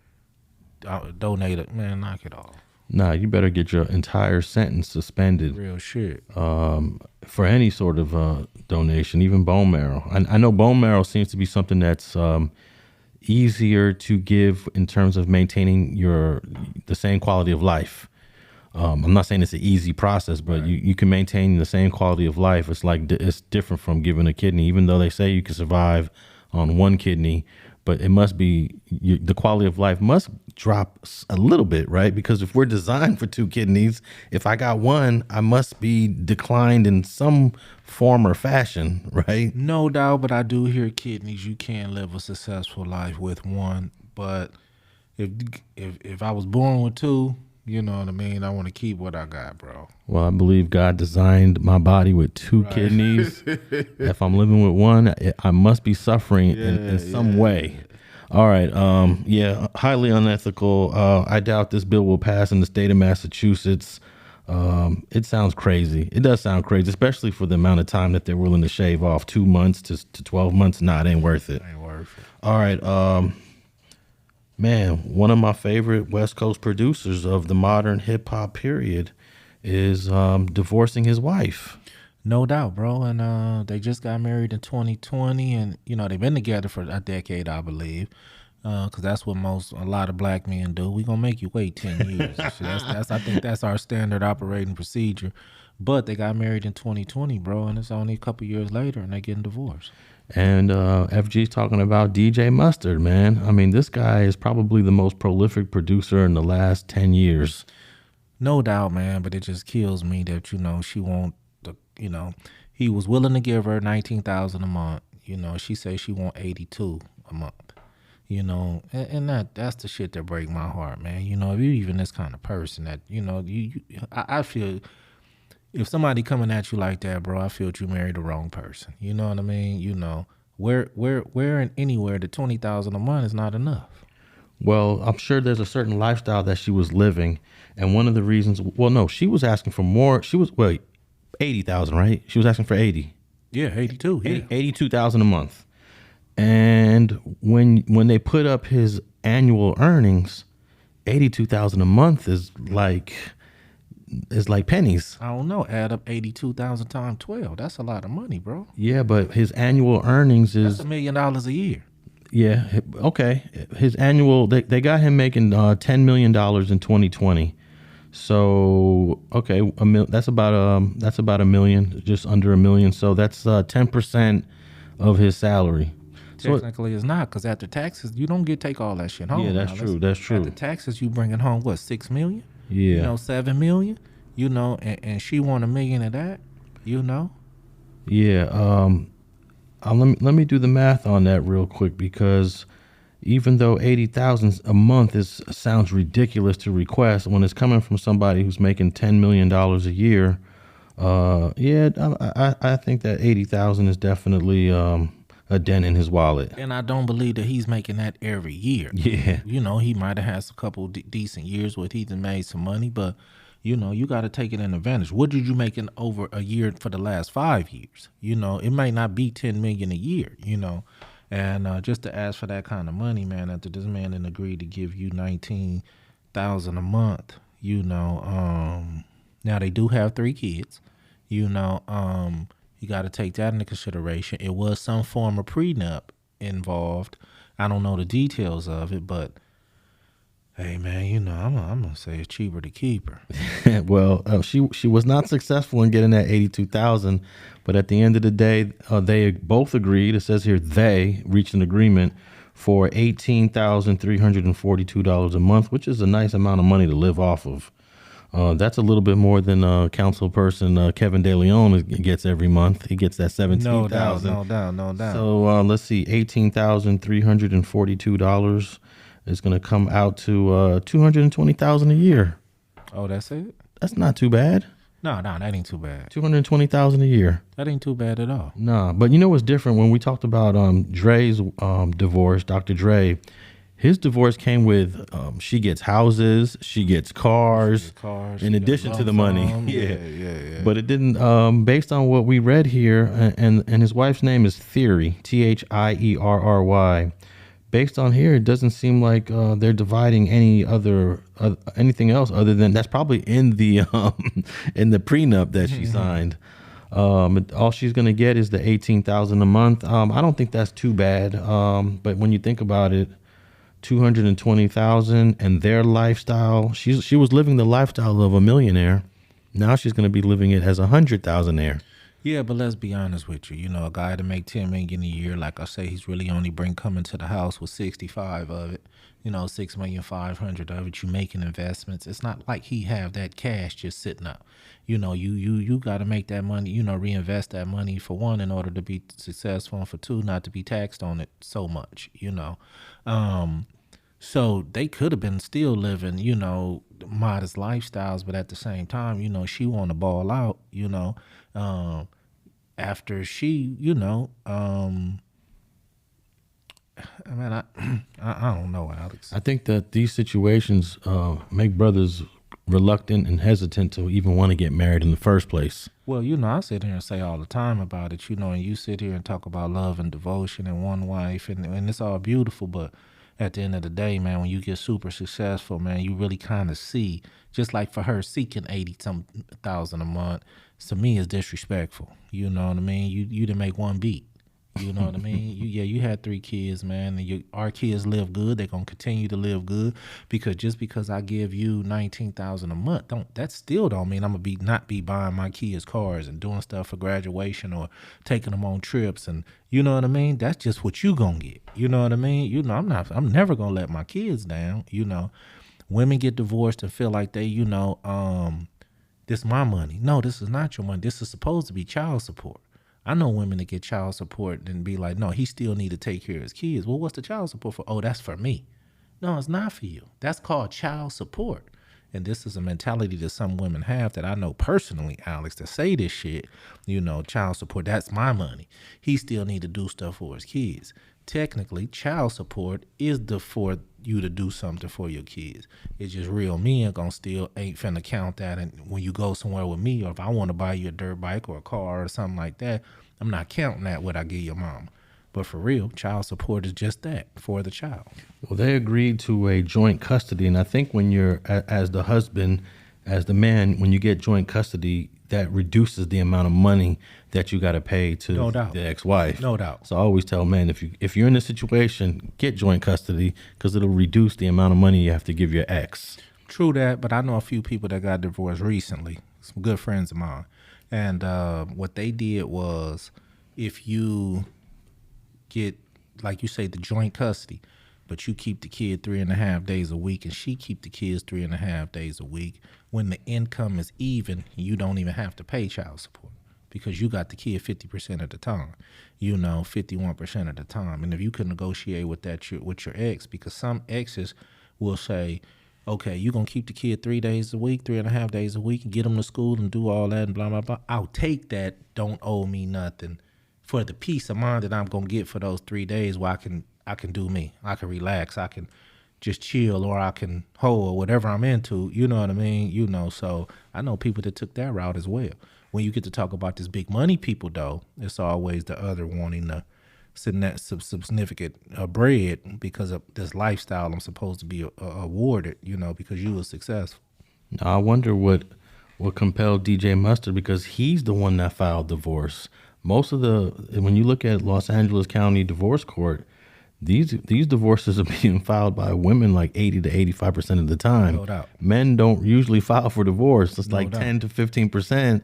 Donate it, man, knock it off. Nah, you better get your entire sentence suspended. Real shit. For any sort of donation, even bone marrow. I know bone marrow seems to be something that's easier to give in terms of maintaining the same quality of life. I'm not saying it's an easy process, but you can maintain the same quality of life. It's different from giving a kidney, even though they say you can survive on one kidney. But it must be, the quality of life must drop a little bit, right? Because if we're designed for two kidneys, if I got one, I must be declined in some form or fashion, right? No doubt, but I do hear kidneys. You can live a successful life with one. But if I was born with two, you know what I mean? I want to keep what I got, bro. Well, I believe God designed my body with two kidneys. If I'm living with one, I must be suffering in some way. All right. Highly unethical. I doubt this bill will pass in the state of Massachusetts. It sounds crazy. It does sound crazy, especially for the amount of time that they're willing to shave off, 2 months to 12 months. Nah, it ain't worth it. All right. Man, one of my favorite West Coast producers of the modern hip hop period is divorcing his wife. No doubt, bro. And they just got married in 2020, and they've been together for a decade, I believe. Because that's what a lot of black men do. We gonna make you wait 10 years. I think that's our standard operating procedure. But they got married in 2020, bro, and it's only a couple years later, and they getting divorced. And FG's talking about DJ Mustard, man. I mean, this guy is probably the most prolific producer in the last 10 years. No doubt, man. But it just kills me that she won't. He was willing to give her $19,000 a month. She says she want $82 a month. And that's the shit that break my heart, man. If you even this kind of person that, I feel if somebody coming at you like that, bro, I feel you married the wrong person. You know what I mean? Where and anywhere the $20,000 a month is not enough. Well, I'm sure there's a certain lifestyle that she was living. And one of the reasons, well, no, she was asking for more. She was, 80,000, right? She was asking for 80. Yeah, 82. Yeah. 82,000 a month. And when they put up his annual earnings, 82,000 a month is like pennies. I don't know. Add up 82,000 times 12. That's a lot of money, bro. Yeah, but his annual earnings is $1 million a year. Yeah, okay. His annual they got him making $10 million in 2020. So okay, that's about $1 million, just under $1 million. So that's 10% of his salary. Technically, it's not, because after taxes, you don't take all that shit home. Yeah, that's true. That's true. After taxes, you bringing home what, $6 million? Yeah. $7 million. And she want $1 million of that. Yeah. Let me do the math on that real quick, because even though 80,000 a month sounds ridiculous to request, when it's coming from somebody who's making $10 million a year, I think that 80,000 is definitely a dent in his wallet. And I don't believe that he's making that every year. Yeah. He might have had a couple decent years where he's made some money, but you got to take it in advantage. What did you make in over a year for the last 5 years? It might not be 10 million a year, and just to ask for that kind of money, man, after this man didn't agree to give you 19,000 a month, now they do have 3 kids, you got to take that into consideration. It was some form of prenup involved. I don't know the details of it, but hey, man, I'm gonna say it's cheaper to keep her. Well, she was not successful in getting that 82,000, but at the end of the day, they both agreed. It says here they reached an agreement for $18,342 a month, which is a nice amount of money to live off of. That's a little bit more than council person Kevin De Leon gets every month. He gets that $17,000. No doubt. So let's see, $18,342 is going to come out to $220,000 a year. Oh, that's it? That's not too bad. No, that ain't too bad. $220,000 a year. That ain't too bad at all. Nah, but you know what's different? When we talked about Dre's divorce, Dr. Dre, his divorce came with she gets houses, she gets cars, in addition to the money. Yeah. But it didn't. Based on what we read here, and his wife's name is Thierry, Thierry. Based on here, it doesn't seem like they're dividing anything else other than that's probably in the in the prenup that she signed. All she's gonna get is the $18,000 a month. I don't think that's too bad. But when you think about it, $220,000 and their lifestyle, she was living the lifestyle of a millionaire. Now she's gonna be living it as $100,000. Yeah, but let's be honest with you. A guy to make $10 million a year, like I say, he's really only coming to the house with 65 of it. $6,500,000 of it. You making investments. It's not like he have that cash just sitting up. You got to make that money. Reinvest that money, for one, in order to be successful, and for two, not to be taxed on it so much. So they could have been still living, modest lifestyles, but at the same time, she want to ball out, after she, I don't know, Alex. I think that these situations make brothers reluctant and hesitant to even want to get married in the first place. Well, I sit here and say all the time about it, and you sit here and talk about love and devotion and one wife, and it's all beautiful, but at the end of the day, man, when you get super successful, man, you really kind of see, just like for her seeking 80-some thousand a month, to me is disrespectful. You know what I mean? You didn't make one beat. You know what I mean? You had 3 kids, man, and our kids live good. They're gonna continue to live good because just because I give you $19,000 a month, that still don't mean I'm gonna not be buying my kids cars and doing stuff for graduation or taking them on trips, and you know what I mean? That's just what you gonna get. You know what I mean? You know, I'm never gonna let my kids down. You know, women get divorced and feel like they, this is my money. No, this is not your money. This is supposed to be child support. I know women that get child support and be like, no, he still need to take care of his kids. Well, what's the child support for? Oh, that's for me. No, it's not for you. That's called child support. And this is a mentality that some women have that I know personally, Alex, that say this shit, child support, that's my money. He still need to do stuff for his kids. Technically, child support is for you to do something for your kids. It's just real men ain't finna count that. And when you go somewhere with me, or if I want to buy you a dirt bike or a car or something like that, I'm not counting that what I give your mom. But for real, child support is just that, for the child. Well, they agreed to a joint custody, and I think when you're as the husband, as the man, when you get joint custody, that reduces the amount of money that you got to pay to the ex-wife. No doubt. So I always tell men, if you're in this situation, get joint custody because it'll reduce the amount of money you have to give your ex. True that, but I know a few people that got divorced recently, some good friends of mine, and what they did was, if you get, like you say, the joint custody, but you keep the kid 3.5 days a week and she keep the kids 3.5 days a week, when the income is even, you don't even have to pay child support because you got the kid 50% of the time, 51% of the time. And if you can negotiate with that with your ex, because some exes will say, okay, you're going to keep the kid 3 days a week, 3.5 days a week, and get them to school and do all that and blah, blah, blah. I'll take that. Don't owe me nothing for the peace of mind that I'm going to get for those 3 days where I can do me. I can relax. I can just chill, or I can hold, or whatever I'm into. You know what I mean? So I know people that took that route as well. When you get to talk about this big money people, though, it's always the other wanting the significant bread because of this lifestyle I'm supposed to be awarded, because you were successful. Now, I wonder what compelled DJ Mustard, because he's the one that filed divorce. When you look at Los Angeles County Divorce Court, these divorces are being filed by women like 80 to 85% of the time. No doubt. Men don't usually file for divorce. It's like 10 doubt. to 15%.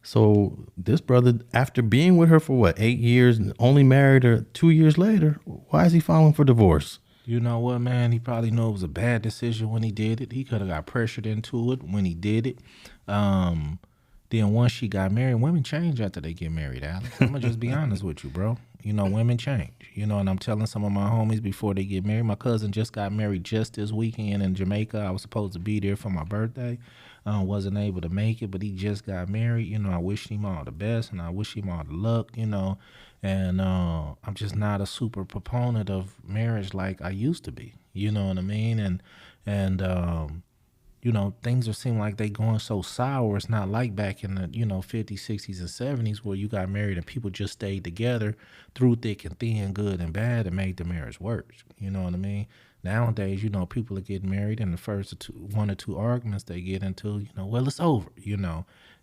So this brother, after being with her for 8 years and only married her 2 years later, why is he filing for divorce? You know what, man? He probably knew it was a bad decision when he did it. He could have got pressured into it when he did it. Then once she got married, women change after they get married, Alex. I'm going to just be honest with you, bro. Women change. And I'm telling some of my homies before they get married. My cousin just got married just this weekend in Jamaica. I was supposed to be there for my birthday. Wasn't able to make it, but he just got married. I wish him all the best, and I wish him all the luck, And I'm just not a super proponent of marriage like I used to be. You know what I mean? And things are seem like they going so sour. It's not like back in the, 50s, 60s, and 70s where you got married and people just stayed together through thick and thin, good and bad, and made the marriage work. You know what I mean? Nowadays, people are getting married, and the first one or two arguments they get into, well, it's over,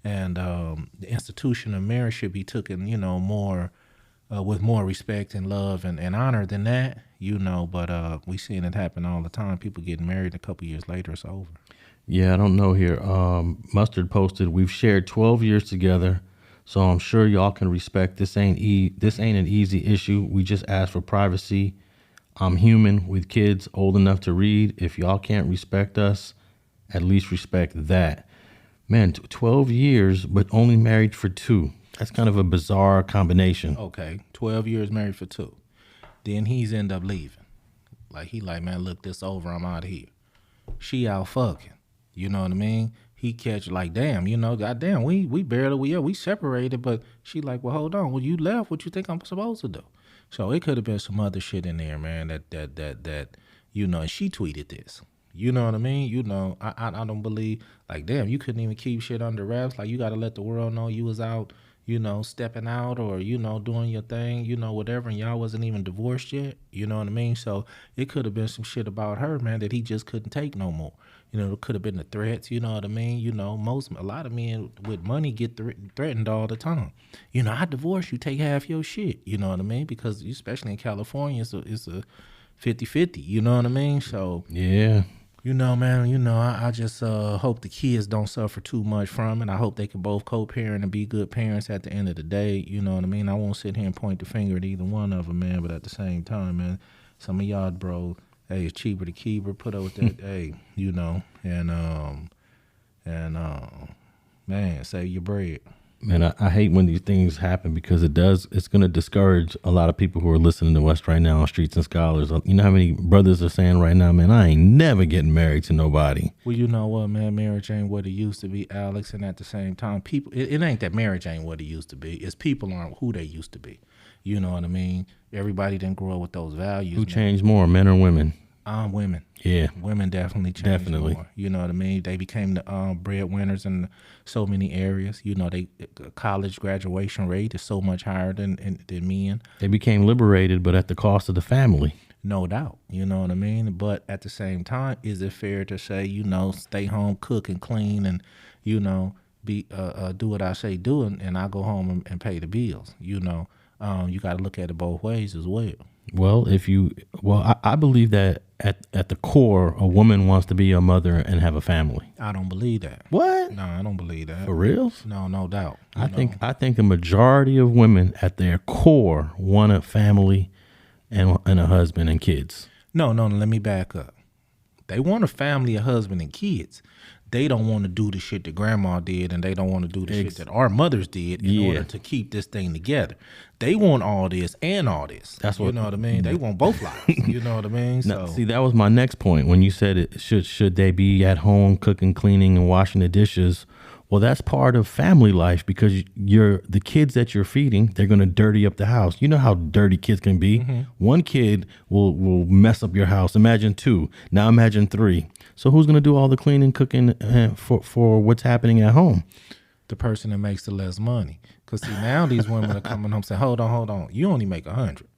And the institution of marriage should be taken, more with more respect and love and honor than that, But we seeing it happen all the time. People getting married, a couple years later, it's over. Yeah, I don't know here. Mustard posted, we've shared 12 years together, so I'm sure y'all can respect this ain't an easy issue. We just ask for privacy. I'm human with kids old enough to read. If y'all can't respect us, at least respect that. Man, 12 years, but only married for 2. That's kind of a bizarre combination. Okay, 12 years married for 2. Then he's end up leaving. Man, look, this over, I'm out of here. She out fucking. You know what I mean? He catch damn, goddamn, we barely, we separated, but she like, well, hold on, when you left, what you think I'm supposed to do? So it could have been some other shit in there, man, that, and she tweeted this. You know what I mean? I don't believe, damn, you couldn't even keep shit under wraps. You got to let the world know you was out, stepping out or, doing your thing, whatever, and y'all wasn't even divorced yet, you know what I mean? So it could have been some shit about her, man, that he just couldn't take no more. It could have been the threats, you know what I mean? A lot of men with money get threatened all the time. I divorce you, take half your shit, you know what I mean? Because especially in California, it's a 50-50, you know what I mean? So Yeah. Man, I just hope the kids don't suffer too much from it. I hope they can both co-parent and be good parents at the end of the day. You know what I mean? I won't sit here and point the finger at either one of them, man. But at the same time, man, some of y'all, bro, hey, it's cheaper to keep her, put up with that, hey, man, save your bread. Man, I hate when these things happen because it's going to discourage a lot of people who are listening to us right now on Streets and Scholars. You know how many brothers are saying right now, man, I ain't never getting married to nobody. Well, you know what, man, marriage ain't what it used to be, Alex. And at the same time, people, it ain't that marriage ain't what it used to be. It's people aren't who they used to be. You know what I mean? Everybody didn't grow up with those values. Who changed more, men or women? Women. Yeah. Women definitely changed more. You know what I mean? They became the breadwinners in so many areas. They college graduation rate is so much higher than men. They became liberated, but at the cost of the family. No doubt. You know what I mean? But at the same time, is it fair to say, stay home, cook and clean and, be do what I say do and I go home and pay the bills? You got to look at it both ways as well. Well, I believe that at the core, a woman wants to be a mother and have a family. I don't believe that. What? No, I don't believe that. For reals? No, no doubt. I think the majority of women at their core want a family and a husband and kids. No, let me back up. They want a family, a husband, and kids. They don't want to do the shit that grandma did, and they don't want to do the shit that our mothers did in order to keep this thing together. They want all this and all this. That's what, you know what I mean? They want both lives. You know what I mean? Now, see, that was my next point when you said it. Should they be at home cooking, cleaning, and washing the dishes? Well, that's part of family life because the kids that you're feeding, they're going to dirty up the house. You know how dirty kids can be. Mm-hmm. One kid will mess up your house. Imagine 2. Now imagine 3. So who's going to do all the cleaning, cooking for what's happening at home? The person that makes the less money. Because see, now these women are coming home saying, hold on. You only make 100.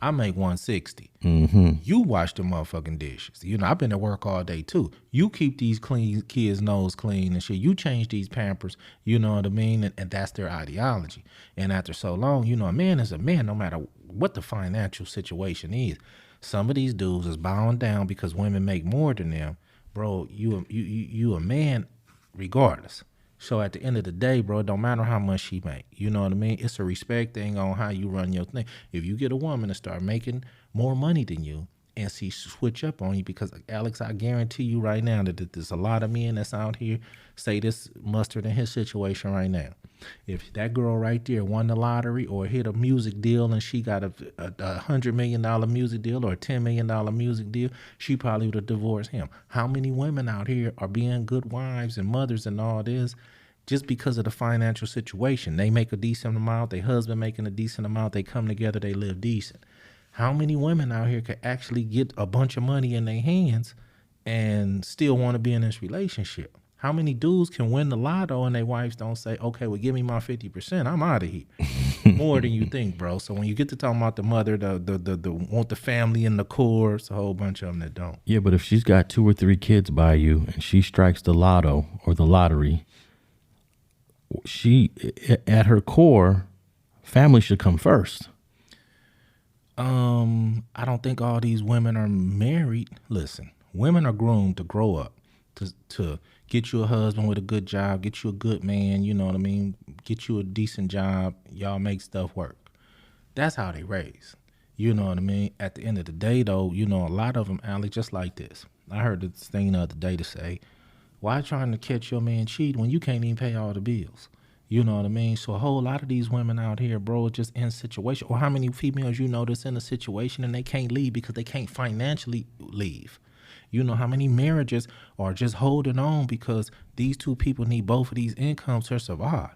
I make 160. Mm-hmm. You wash the motherfucking dishes. I've been at work all day too. You keep these kids' nose clean and shit. You change these Pampers. You know what I mean? And that's their ideology. And after so long, a man is a man no matter what the financial situation is. Some of these dudes is bowing down because women make more than them. Bro, you a man regardless. So at the end of the day, bro, it don't matter how much she make. You know what I mean? It's a respect thing on how you run your thing. If you get a woman to start making more money than you and she switch up on you, because Alex, I guarantee you right now that there's a lot of men that's out here say this Mustard in his situation right now. If that girl right there won the lottery or hit a music deal and she got a $100 million music deal or a $10 million music deal, she probably would have divorced him. How many women out here are being good wives and mothers and all this just because of the financial situation? They make a decent amount, their husband making a decent amount, they come together, they live decent. How many women out here could actually get a bunch of money in their hands and still want to be in this relationship? How many dudes can win the lotto and their wives don't say, okay, well, give me my 50%. I'm out of here. More than you think, bro. So when you get to talking about the mother, the want the family in the core, it's a whole bunch of them that don't. Yeah, but if she's got 2 or 3 kids by you and she strikes the lotto or the lottery, she, at her core, family should come first. I don't think all these women are married. Listen, women are groomed to grow up, to get you a husband with a good job, get you a good man, you know what I mean? Get you a decent job, y'all make stuff work. That's how they raise. You know what I mean? At the end of the day, though, a lot of them, Alex, just like this. I heard this thing the other day to say, why trying to catch your man cheat when you can't even pay all the bills? You know what I mean? So a whole lot of these women out here, bro, are just in a situation. Or how many females that's in a situation and they can't leave because they can't financially leave? You know how many marriages are just holding on because these 2 people need both of these incomes to survive?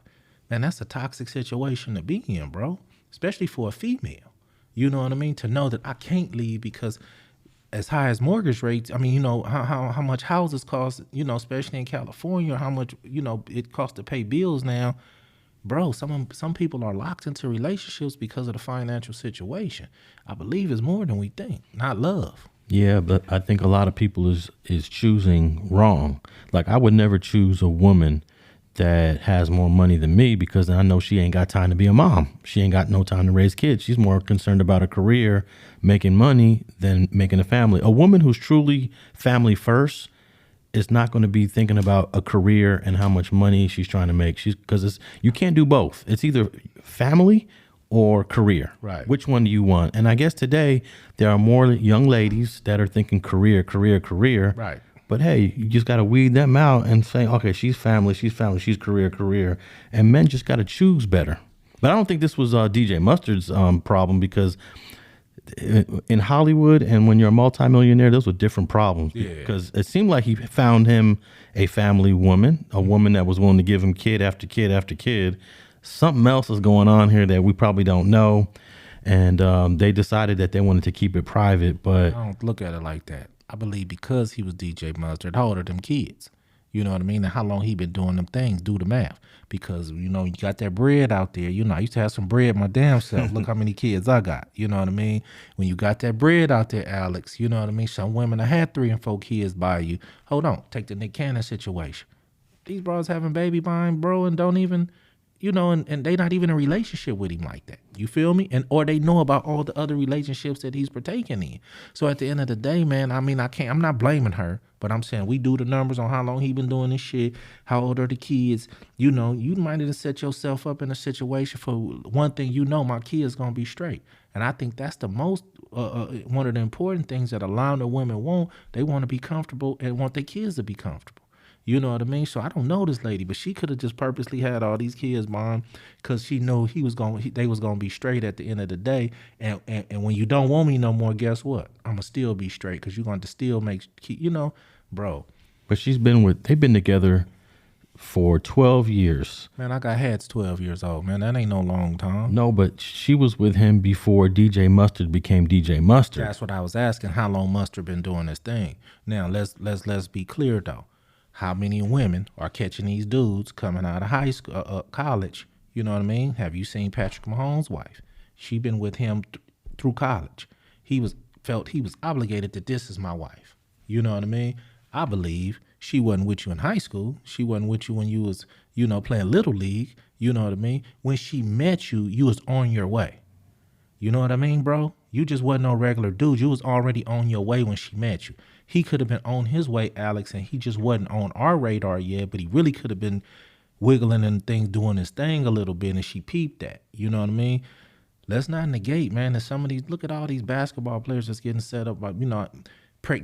Man, that's a toxic situation to be in, bro, especially for a female. You know what I mean? To know that I can't leave because as high as mortgage rates, I mean, how much houses cost, especially in California, how much, it costs to pay bills now. bro, some people are locked into relationships because of the financial situation. I believe it's more than we think, not love. Yeah, but I think a lot of people is choosing wrong. Like, I would never choose a woman that has more money than me because I know she ain't got time to be a mom. She ain't got no time to raise kids. She's more concerned about a career, making money, than making a family. A woman who's truly family first is not going to be thinking about a career and how much money she's trying to make. Because you can't do both. It's either family or career. Right. Which one do you want? And I guess today there are more young ladies that are thinking career. Right. But hey, you just got to weed them out and say, okay, she's family, she's career. And men just got to choose better. But I don't think this was DJ Mustard's problem, because in Hollywood and when you're a multimillionaire, those were different problems. Yeah. Because it seemed like he found him a family woman, a woman that was willing to give him kid after kid after kid. Something else is going on here that we probably don't know. And they decided that they wanted to keep it private. But I don't look at it like that. I believe because he was DJ Mustard, how old are them kids? You know what I mean? And how long he been doing them things? Do the math. Because, you know, you got that bread out there. You know, I used to have some bread my damn self. Look how many kids I got. You know what I mean? When you got that bread out there, Alex, you know what I mean? Some women that had 3 and 4 kids by you. Hold on. Take the Nick Cannon situation. These bros having baby by him, bro, and don't even... You know, and they not even in a relationship with him like that. You feel me? And or they know about all the other relationships that he's partaking in. So at the end of the day, man, I mean, I'm not blaming her, but I'm saying we do the numbers on how long he been doing this shit, how old are the kids. You know, you might have set yourself up in a situation for one thing, you know, my kid's gonna be straight. And I think that's the most, one of the important things that a lot of women want. They want to be comfortable and want their kids to be comfortable. You know what I mean? So I don't know this lady, but she could have just purposely had all these kids, mom, because she knew they was gonna be straight at the end of the day. And when you don't want me no more, guess what? I'ma still be straight because you're going to still make, you know, bro. But they've been together for 12 years. Man, I got Hats 12 years old, man. That ain't no long time. No, but she was with him before DJ Mustard became DJ Mustard. That's what I was asking. How long Mustard been doing this thing? Now let's be clear though. How many women are catching these dudes coming out of high school, college? You know what I mean? Have you seen Patrick Mahomes' wife? She been with him through college. He felt he was obligated that this is my wife. You know what I mean? I believe she wasn't with you in high school. She wasn't with you when you was, you know, playing Little League. You know what I mean? When she met you, you was on your way. You know what I mean, bro? You just wasn't no regular dude. You was already on your way when she met you. He could have been on his way, Alex, and he just wasn't on our radar yet, but he really could have been wiggling and things, doing his thing a little bit, and she peeped that. You know what I mean? Let's not negate, man, that some of these, look at all these basketball players that's getting set up by, you know,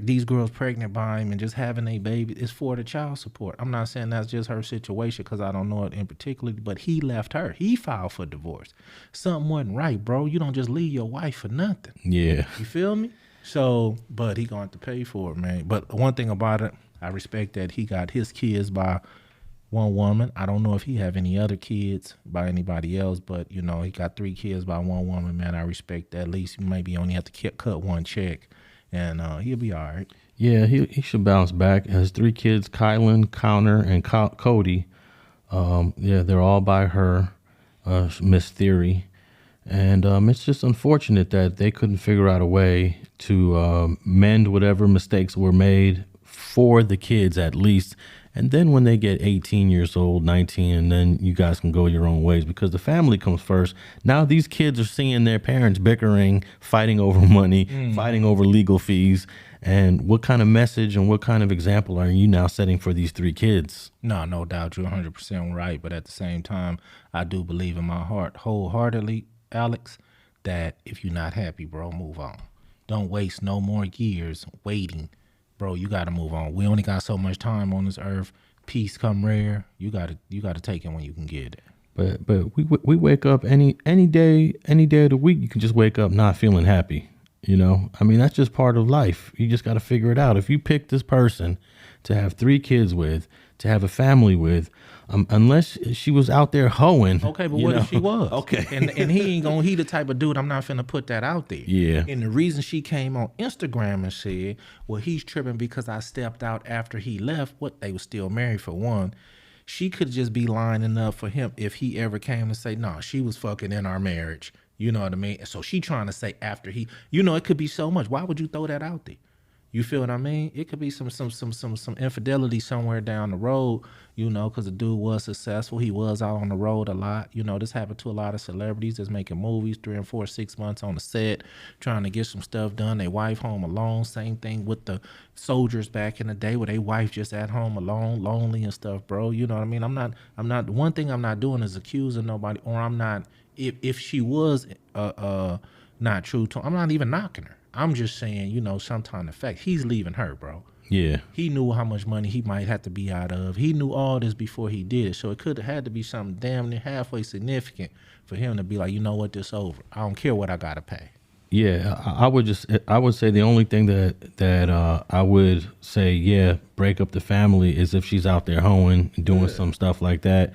these girls pregnant by him and just having a baby. It's for the child support. I'm not saying that's just her situation because I don't know it in particular, but he left her. He filed for divorce. Something wasn't right, bro. You don't just leave your wife for nothing. Yeah. You feel me? So, but he going to have to pay for it, man. But one thing about it, I respect that he got his kids by one woman. I don't know if he have any other kids by anybody else, but, you know, he got 3 kids by one woman, man. I respect that. At least maybe only have to cut one check, and he'll be all right. Yeah, he should bounce back. His 3 kids, Kylan, Connor, and Cody, yeah, they're all by her, Miss Theory. And it's just unfortunate that they couldn't figure out a way to mend whatever mistakes were made for the kids at least. And then when they get 18 years old, 19, and then you guys can go your own ways because the family comes first. Now these kids are seeing their parents bickering, fighting over money, fighting over legal fees. And what kind of message and what kind of example are you now setting for these 3 kids? No doubt. You're 100% right. But at the same time, I do believe in my heart wholeheartedly, Alex, that if you're not happy, bro, move on. Don't waste no more years waiting. Bro, you got to move on. We only got so much time on this earth. Peace come rare. You got to take it when you can get it. But we wake up any day of the week. You can just wake up not feeling happy. You know, I mean, that's just part of life. You just got to figure it out. If you pick this person to have 3 kids with, to have a family with, unless she was out there hoeing. Okay, but what if she was? Okay. And he the type of dude, I'm not finna put that out there. Yeah. And the reason she came on Instagram and said, well, he's tripping because I stepped out after he left. What, they were still married for one. she could just be lining up for him if he ever came to say, no, she was fucking in our marriage. You know what I mean? So she trying to say after he, it could be so much. Why would you throw that out there? You feel what I mean? It could be some infidelity somewhere down the road, because the dude was successful. He was out on the road a lot. This happened to a lot of celebrities that's making movies 3 and 4, 6 months on the set, trying to get some stuff done. They wife home alone. Same thing with the soldiers back in the day where they wife just at home alone, lonely and stuff, bro. You know what I mean? I'm not, one thing I'm not doing is accusing nobody, or I'm not, if she was not true to, I'm not even knocking her. I'm just saying, sometime the fact he's leaving her, bro. Yeah. He knew how much money he might have to be out of. He knew all this before he did it. So it could have had to be something damn near halfway significant for him to be like, you know what, this over. I don't care what I gotta pay. Yeah, I would say the only thing that I would say, yeah, break up the family is if she's out there hoeing, doing some stuff like that.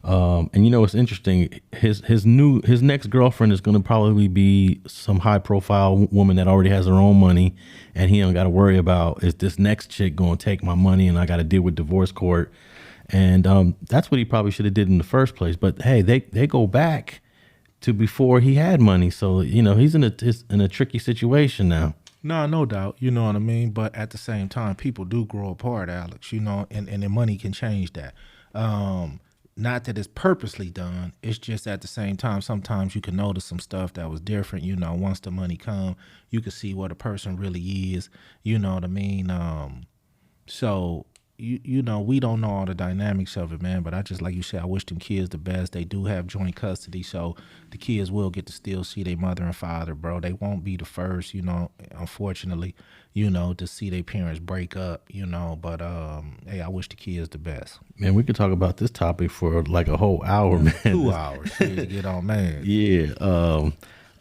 And it's interesting. His next girlfriend is going to probably be some high profile woman that already has her own money, and he don't got to worry about, is this next chick going to take my money and I got to deal with divorce court. And that's what he probably should have did in the first place. But hey, they go back to before he had money, so he's in a tricky situation now. No doubt. You know what I mean? But at the same time, people do grow apart, Alex, and their money can change that. Not that it's purposely done. It's just at the same time, sometimes you can notice some stuff that was different. Once the money come, you can see what a person really is. You know what I mean? So, we don't know all the dynamics of it, man. But I just, like you said, I wish them kids the best. They do have joint custody, so the kids will get to still see their mother and father, bro. They won't be the first, unfortunately, to see their parents break up, But, hey, I wish the kids the best. Man, we could talk about this topic for like a whole hour, man. 2 hours to get on, man. Yeah.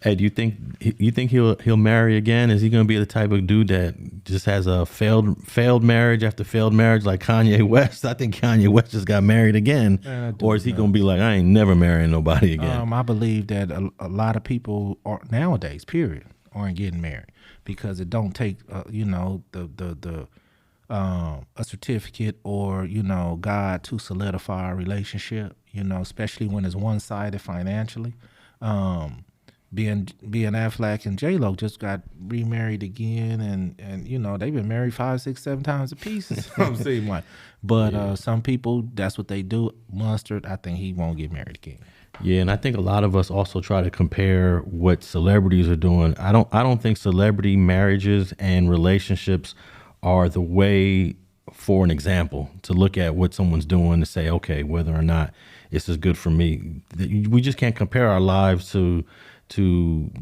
Hey, do you think he'll marry again? Is he going to be the type of dude that just has a failed marriage after failed marriage like Kanye West? I think Kanye West just got married again. Or is he going to be like, I ain't never marrying nobody again? I believe that a lot of people are nowadays, period, aren't getting married because it don't take, a certificate or, God to solidify a relationship, especially when it's one-sided financially. Being Affleck and J-Lo just got remarried again, and they've been married 5, 6, 7 times a piece. It seems like, but some people, that's what they do. Mustard, I think he won't get married again. Yeah, and I think a lot of us also try to compare what celebrities are doing. I don't think celebrity marriages and relationships are the way for an example to look at what someone's doing to say, okay, whether or not this is good for me. We just can't compare our lives to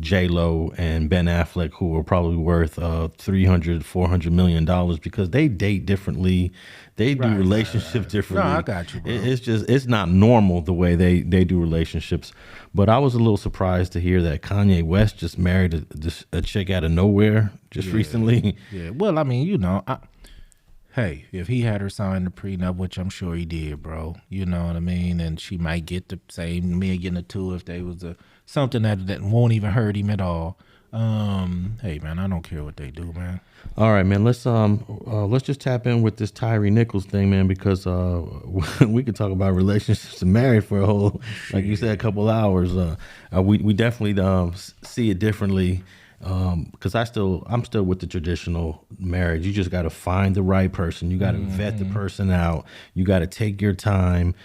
J-Lo and Ben Affleck, who are probably worth $300-400 million because they date differently. They do relationships differently. No, I got you, bro. It's not normal the way they do relationships. But I was a little surprised to hear that Kanye West just married a chick out of nowhere recently. Yeah, well, I mean, hey, if he had her sign the prenup, which I'm sure he did, bro, you know what I mean? And she might get the same $1 million or $2 million if they was something that won't even hurt him at all. Hey, man, I don't care what they do, man. All right, man. Let's just tap in with this Tyre Nichols thing, man, because we could talk about relationships and marriage for a whole, like you said, a couple hours. We definitely see it differently. Because I'm still with the traditional marriage. You just got to find the right person. You got to vet the person out. You got to take your time.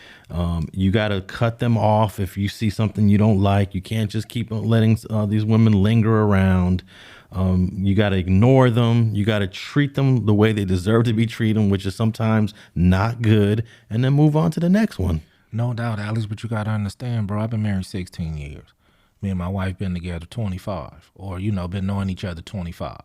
You got to cut them off if you see something you don't like. You can't just keep letting these women linger around. You got to ignore them. You got to treat them the way they deserve to be treated, which is sometimes not good, and then move on to the next one. No doubt, Alex, but you got to understand, bro, I've been married 16 years. Me and my wife been together 25, or, been knowing each other 25.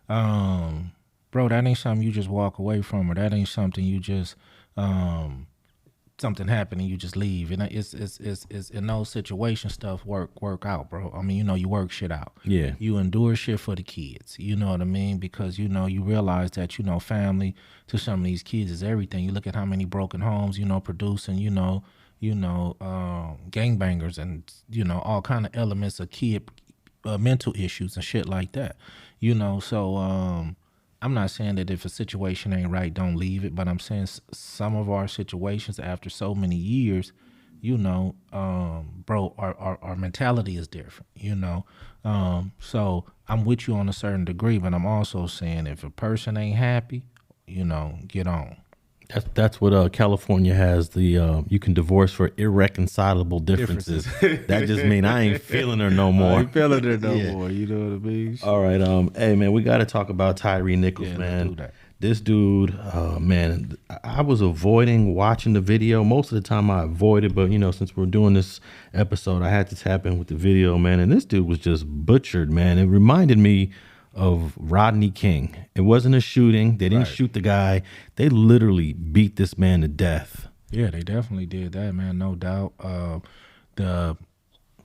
Bro, that ain't something you just walk away from, or that ain't something you just, something happened and you just leave. And it's in those situations, stuff work out, bro. I mean, you work shit out. Yeah. You endure shit for the kids. You know what I mean? Because, you realize that, family to some of these kids is everything. You look at how many broken homes, producing, gangbangers and, all kind of elements of kid mental issues and shit like that, so I'm not saying that if a situation ain't right, don't leave it, but I'm saying some of our situations after so many years, you know, bro, our mentality is different, you know. So I'm with you on a certain degree, but I'm also saying if a person ain't happy, you know, get on. That's what California has. The you can divorce for irreconcilable differences. That just mean I ain't feeling her no more. I ain't feeling her no more. You know what I mean? All right, hey man, we got to talk about Tyre Nichols, man. Let's do that. This dude, man, I was avoiding watching the video. Most of the time I avoided, but you know, since we're doing this episode, I had to tap in with the video, man. And this dude was just butchered, man. It reminded me of Rodney King. It wasn't a shooting. They didn't shoot the guy. They literally beat this man to death. Yeah, they definitely did that, man. No doubt. The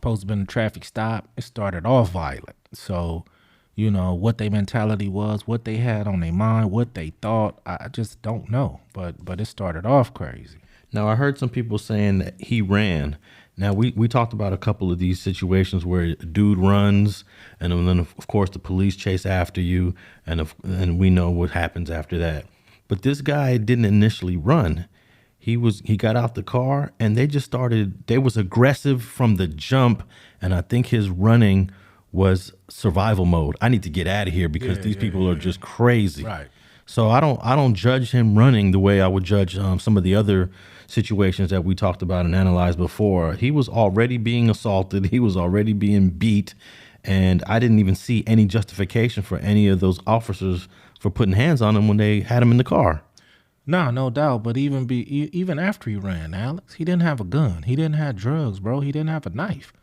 supposed to been a traffic stop. It started off violent. So, you know, what their mentality was, what they had on their mind, what they thought, I just don't know. But it started off crazy. Now, I heard some people saying that he ran. Now, we talked about a couple of these situations where a dude runs, and then, of course, the police chase after you, and we know what happens after that. But this guy didn't initially run. He got out the car, and they was aggressive from the jump, and I think his running was survival mode. I need to get out of here because these people are just crazy. Right. So I don't judge him running the way I would judge some of the other situations that we talked about and analyzed before. He was already being assaulted. He was already being beat. And I didn't even see any justification for any of those officers for putting hands on him when they had him in the car. No doubt. But even after he ran, Alex, he didn't have a gun. He didn't have drugs, bro. He didn't have a knife.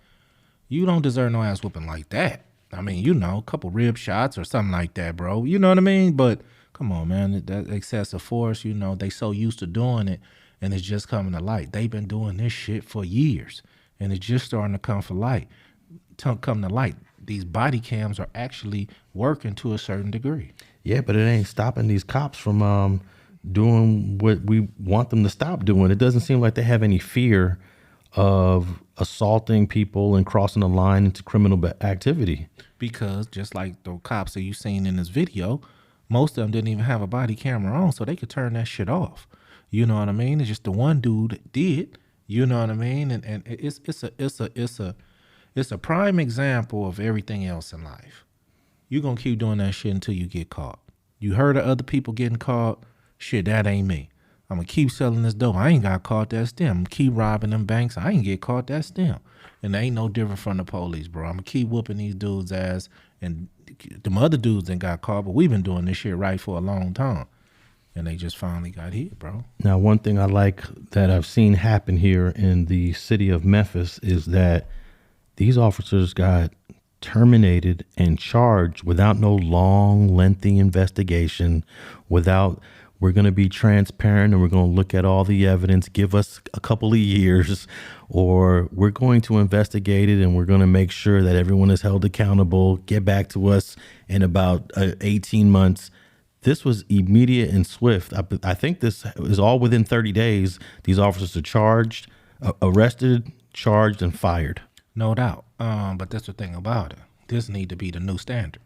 You don't deserve no ass whooping like that. I mean, you know, a couple rib shots or something like that, bro. You know what I mean? But come on, man, that excessive force, you know, they so used to doing it, and it's just coming to light. They've been doing this shit for years, and it's just starting to come to light. These body cams are actually working to a certain degree. Yeah, but it ain't stopping these cops from doing what we want them to stop doing. It doesn't seem like they have any fear of assaulting people and crossing the line into criminal activity. Because just like the cops that you seen in this video, most of them didn't even have a body camera on, so they could turn that shit off. You know what I mean? It's just the one dude did. You know what I mean? And it's a prime example of everything else in life. You're gonna keep doing that shit until you get caught. You heard of other people getting caught? Shit, that ain't me. I'm gonna keep selling this dope. I ain't got caught, that's them. I'm gonna keep robbing them banks. I ain't get caught, that's them. And they ain't no different from the police, bro. I'm gonna keep whooping these dudes' ass. And them other dudes that got caught, but we've been doing this shit right for a long time. And they just finally got hit, bro. Now, one thing I like that I've seen happen here in the city of Memphis is that these officers got terminated and charged without no long, lengthy investigation, we're going to be transparent and we're going to look at all the evidence, give us a couple of years, or we're going to investigate it and we're going to make sure that everyone is held accountable, get back to us in about 18 months. This was immediate and swift. I think this is all within 30 days. These officers are charged, arrested, charged, and fired. No doubt. But that's the thing about it. This need to be the new standard.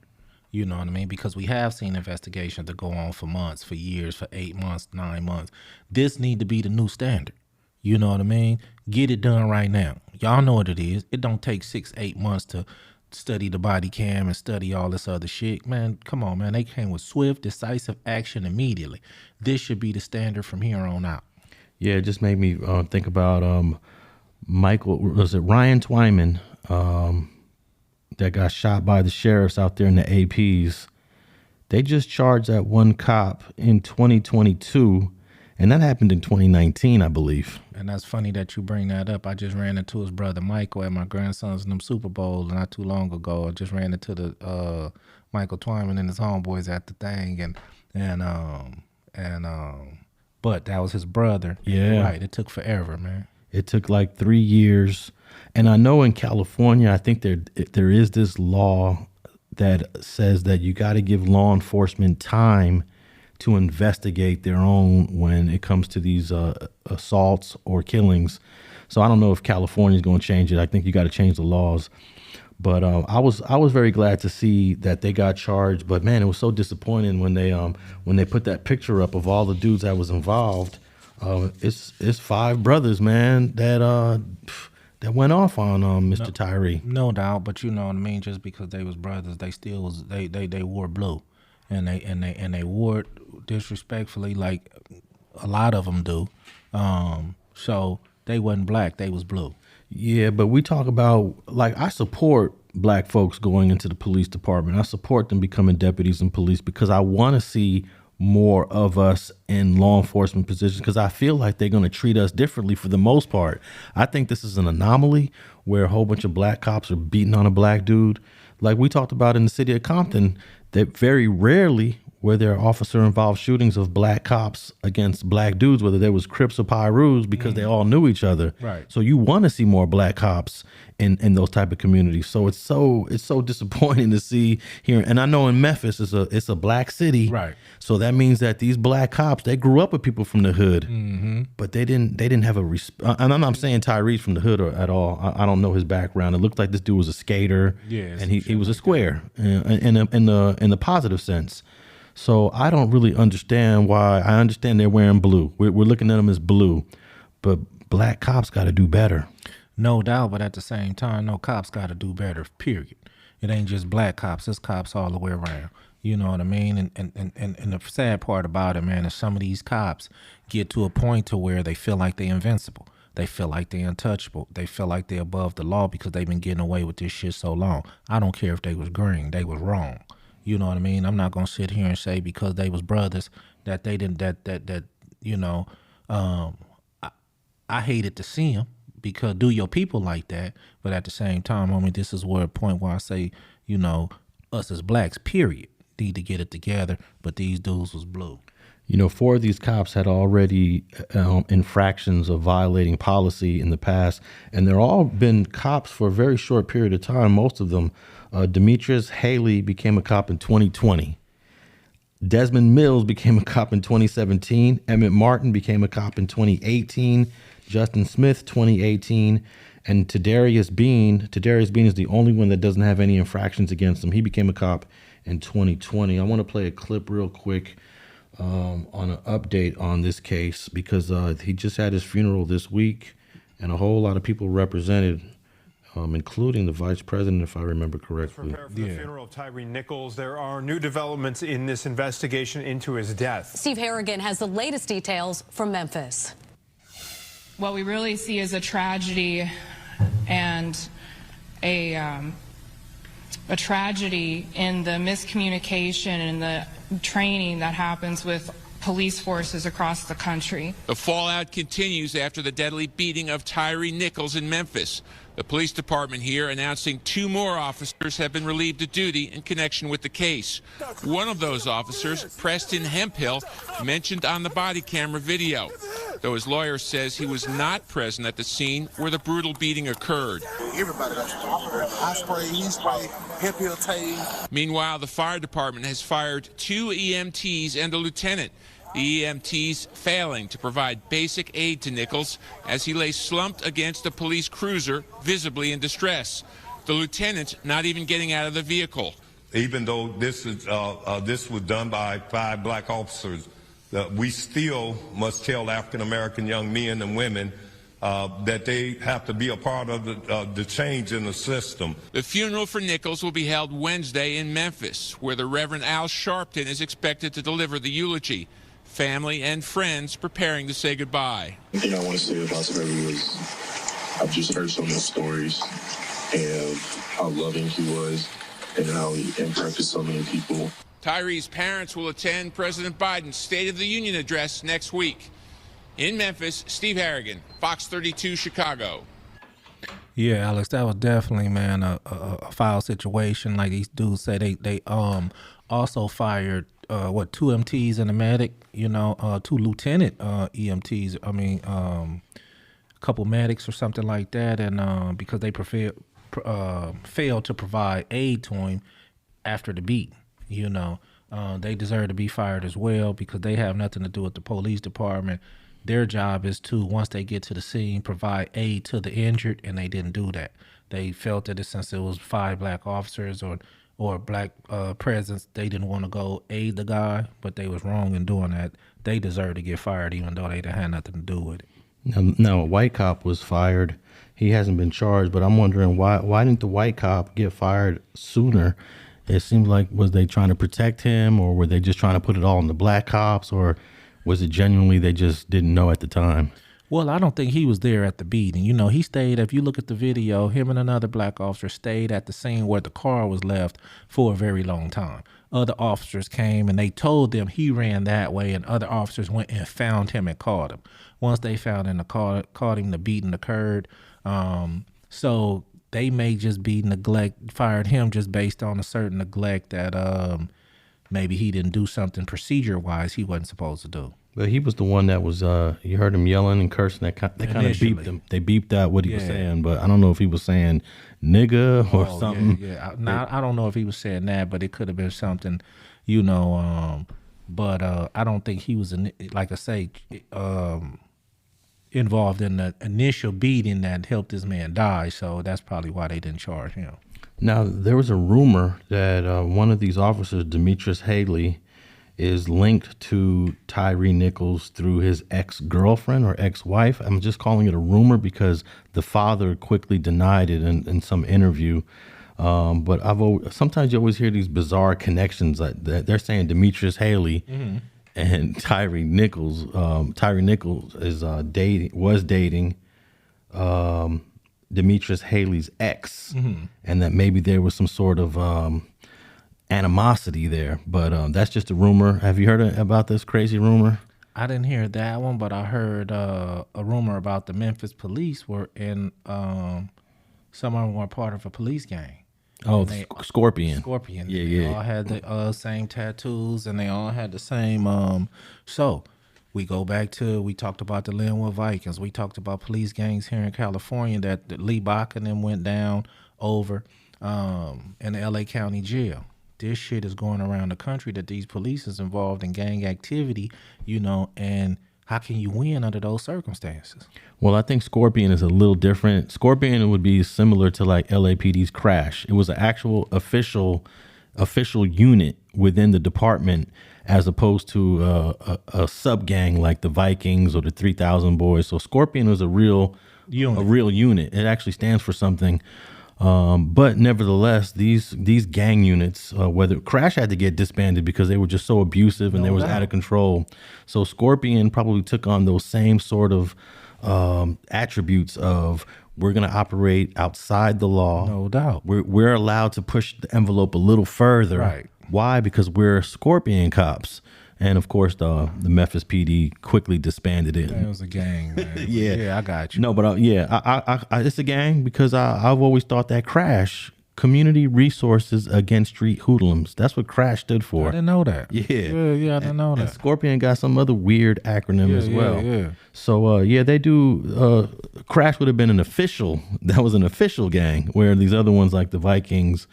You know what I mean? Because we have seen investigations that go on for months, for years, for 8 months, 9 months. This need to be the new standard. You know what I mean? Get it done right now. Y'all know what it is. It don't take 6-8 months to study the body cam and study all this other shit. Man, come on, man. They came with swift, decisive action immediately. This should be the standard from here on out. Yeah, it just made me think about Ryan Twyman, that got shot by the sheriffs out there in the APs. They just charged that one cop in 2022, and that happened in 2019, I believe. And that's funny that you bring that up. I just ran into his brother Michael at my grandson's in them Super Bowl not too long ago. I just ran into the Michael Twyman and his homeboys at the thing, but that was his brother. Yeah, right. It took forever, man. It took like 3 years. And I know in California, I think there is this law that says that you got to give law enforcement time to investigate their own when it comes to these assaults or killings. So I don't know if California is going to change it. I think you got to change the laws. But I was very glad to see that they got charged. But man, it was so disappointing when they put that picture up of all the dudes that was involved. It's 5 brothers, man, that went off on Mr. Tyre. No doubt, but you know what I mean. Just because they was brothers, they still was they wore blue, and they wore it disrespectfully, like a lot of them do. So they wasn't black, they was blue. Yeah, but we talk about, like, I support black folks going into the police department. I support them becoming deputies in police because I want to see more of us in law enforcement positions because I feel like they're going to treat us differently for the most part. I think this is an anomaly where a whole bunch of black cops are beating on a black dude. Like we talked about in the city of Compton, that very rarely were there officer-involved shootings of black cops against black dudes, whether there was Crips or Pyrus, because they all knew each other. Right. So you want to see more black cops in those type of communities. So it's so disappointing to see here. And I know in Memphis it's a black city. Right. So that means that these black cops, they grew up with people from the hood, but they didn't have a and I'm not saying Tyre's from the hood at all. I don't know his background. It looked like this dude was a skater, and he was a square in the positive sense. So I don't really understand why. I understand they're wearing blue. We're looking at them as blue, but black cops got to do better. No doubt, but at the same time, no, cops got to do better, period. It ain't just black cops. It's cops all the way around. You know what I mean? And the sad part about it, man, is some of these cops get to a point to where they feel like they're invincible. They feel like they're untouchable. They feel like they're above the law because they've been getting away with this shit so long. I don't care if they was green. They was wrong. You know what I mean? I'm not gonna sit here and say because they was brothers that they didn't that you know. I hated to see them because do your people like that, but at the same time, I mean, this is where a point where I say, you know, us as blacks, period, need to get it together. But these dudes was blue. You know, 4 of these cops had already infractions of violating policy in the past, and they're all been cops for a very short period of time. Most of them. Demetrius Haley became a cop in 2020. Desmond Mills became a cop in 2017. Emmett Martin became a cop in 2018. Justin Smith, 2018. And Tadarius Bean is the only one that doesn't have any infractions against him. He became a cop in 2020. I want to play a clip real quick on an update on this case because he just had his funeral this week and a whole lot of people represented, including the vice president, if I remember correctly. Prepare for the funeral of Tyre Nichols. There are new developments in this investigation into his death. Steve Harrigan has the latest details from Memphis. What we really see is a tragedy and a tragedy in the miscommunication and the training that happens with police forces across the country. The fallout continues after the deadly beating of Tyre Nichols in Memphis. The police department here announcing 2 more officers have been relieved of duty in connection with the case. One of those officers, Preston Hemphill, mentioned on the body camera video, though his lawyer says he was not present at the scene where the brutal beating occurred. Everybody got I spray, he spray, Hemphill tase. Meanwhile, the fire department has fired 2 EMTs and a lieutenant. The EMTs failing to provide basic aid to Nichols as he lay slumped against a police cruiser, visibly in distress. The lieutenant not even getting out of the vehicle. Even though this was done by 5 black officers, we still must tell African-American young men and women that they have to be a part of the change in the system. The funeral for Nichols will be held Wednesday in Memphis, where the Reverend Al Sharpton is expected to deliver the eulogy. Family and friends preparing to say goodbye. The thing I want to say about Tyre was I've just heard so many stories and how loving he was and how he impacted so many people. Tyre's parents will attend President Biden's State of the Union address next week. In Memphis, Steve Harrigan, Fox 32 Chicago. Yeah, Alex, that was definitely, man, a foul situation. Like these dudes say, they also fired 2 MTs and a medic, 2 lieutenant EMTs. I mean, a couple medics or something like that, and because they failed to provide aid to him after the beat, they deserve to be fired as well because they have nothing to do with the police department. their job is to, once they get to the scene, provide aid to the injured, and they didn't do that. They felt that since it was 5 black officers or black presence, they didn't want to go aid the guy, but they was wrong in doing that. They deserve to get fired even though they didn't have nothing to do with it. No, a white cop was fired. He hasn't been charged, but I'm wondering why didn't the white cop get fired sooner? It seemed like, was they trying to protect him, or were they just trying to put it all on the black cops, or was it genuinely they just didn't know at the time? Well, I don't think he was there at the beating. You know, he stayed, if you look at the video, him and another black officer stayed at the scene where the car was left for a very long time. Other officers came and they told them he ran that way, and other officers went and found him and caught him. Once they found him, caught him, the beating occurred. So they may just be fired him just based on a certain neglect that maybe he didn't do something procedure-wise he wasn't supposed to do. But he was the one that was, you heard him yelling and cursing. They kind of beeped him. They beeped out what he was saying, but I don't know if he was saying nigga or something. Yeah. Now, I don't know if he was saying that, but it could have been something, you know. But I don't think he was, like I say, involved in the initial beating that helped this man die. So that's probably why they didn't charge him. Now, there was a rumor that one of these officers, Demetrius Haley, is linked to Tyre Nichols through his ex-girlfriend or ex-wife. I'm just calling it a rumor because the father quickly denied it in some interview. But sometimes you always hear these bizarre connections. That they're saying Demetrius Haley and Tyre Nichols. Tyre Nichols was dating Demetrius Haley's ex, and that maybe there was some sort of animosity there, but that's just a rumor. Have you heard about this crazy rumor? I didn't hear that one, but I heard a rumor about the Memphis Police were in some of them were part of a police gang. Oh, Scorpion. Scorpion. Yeah, They all had the same tattoos, and they all had the same. So we go back to, we talked about the Linwood Vikings. We talked about police gangs here in California that Lee Baca and them went down over in the LA County Jail. This shit is going around the country that these police is involved in gang activity, you know, and how can you win under those circumstances? Well, I think Scorpion is a little different. Scorpion would be similar to like LAPD's Crash. It was an actual official unit within the department, as opposed to a sub gang like the Vikings or the 3000 Boys. So Scorpion was a real unit. It actually stands for something. But nevertheless, these gang units, whether Crash had to get disbanded because they were just so abusive and they was out of control. So Scorpion probably took on those same sort of attributes of, we're going to operate outside the law. No doubt. We're allowed to push the envelope a little further. Right. Why? Because we're Scorpion cops. And of course, the Memphis PD quickly disbanded it. It was a gang, man. Yeah, I got you. No, but I it's a gang because I've always thought that Crash, Community Resources Against Street Hoodlums, that's what Crash stood for. I didn't know that. Yeah, I didn't know that. And Scorpion got some other weird acronym as well. Yeah. So they do. Crash would have been an official. That was an official gang, where these other ones like the Vikings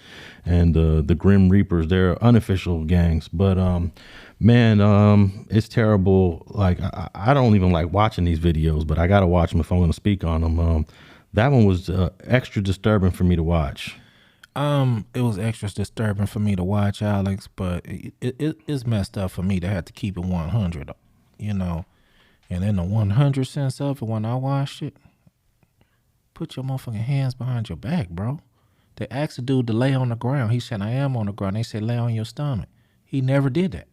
and the Grim Reapers, they're unofficial gangs. But man, it's terrible. Like I don't even like watching these videos, but I gotta watch them if I'm gonna speak on them. That one was extra disturbing for me to watch. It was extra disturbing for me to watch, Alex, but it's messed up for me to have to keep it 100, you know. And in the 100 sense of it, when I watched it, put your motherfucking hands behind your back, bro. They asked the dude to lay on the ground. He said, I am on the ground. They said, lay on your stomach. He never did that.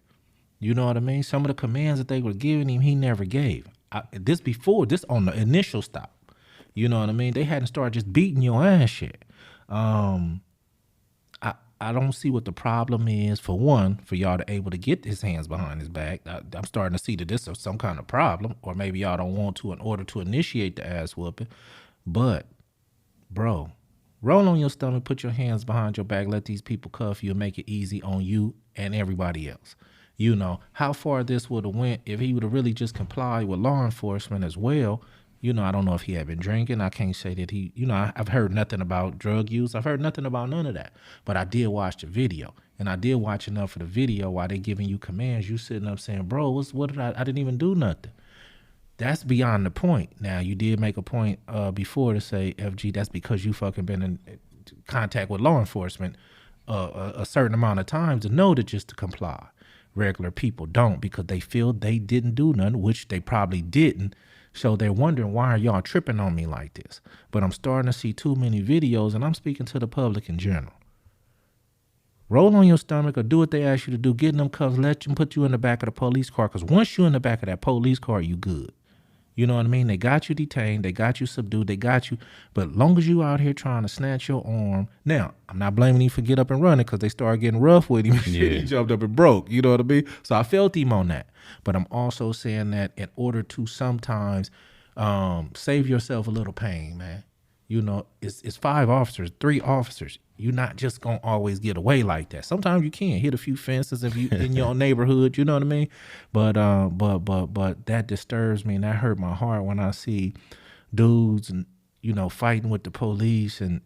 You know what I mean? Some of the commands that they were giving him, he never gave. This on the initial stop. You know what I mean? They hadn't started just beating your ass yet. I don't see what the problem is, for one, for y'all to able to get his hands behind his back. I'm starting to see that this is some kind of problem, or maybe y'all don't want to in order to initiate the ass whooping. But, bro, roll on your stomach, put your hands behind your back, let these people cuff you and make it easy on you and everybody else. You know, how far this would have went if he would have really just complied with law enforcement as well. You know, I don't know if he had been drinking. I can't say that he, you know, I've heard nothing about drug use. I've heard nothing about none of that. But I did watch the video. And I did watch enough of the video while they giving you commands. You sitting up saying, bro, what did I didn't even do nothing. That's beyond the point. Now, you did make a point before to say, FG, that's because you fucking been in contact with law enforcement a certain amount of times to know that just to comply. Regular people don't, because they feel they didn't do nothing, which they probably didn't. So they're wondering, why are y'all tripping on me like this? But I'm starting to see too many videos, and I'm speaking to the public in general. Roll on your stomach or do what they ask you to do. Get in them cuffs, let them put you in the back of the police car, because once you're in the back of that police car, you good. You know what I mean? They got you detained. They got you subdued. They got you. But long as you out here trying to snatch your arm. Now, I'm not blaming him for get up and running, because they started getting rough with him. Yeah. He jumped up and broke. You know what I mean? So I felt him on that. But I'm also saying that in order to sometimes save yourself a little pain, man. You know, it's 5 officers, 3 officers. You're not just gonna always get away like that. Sometimes you can hit a few fences if you in your neighborhood. You know what I mean? But that disturbs me, and that hurt my heart when I see dudes and fighting with the police. And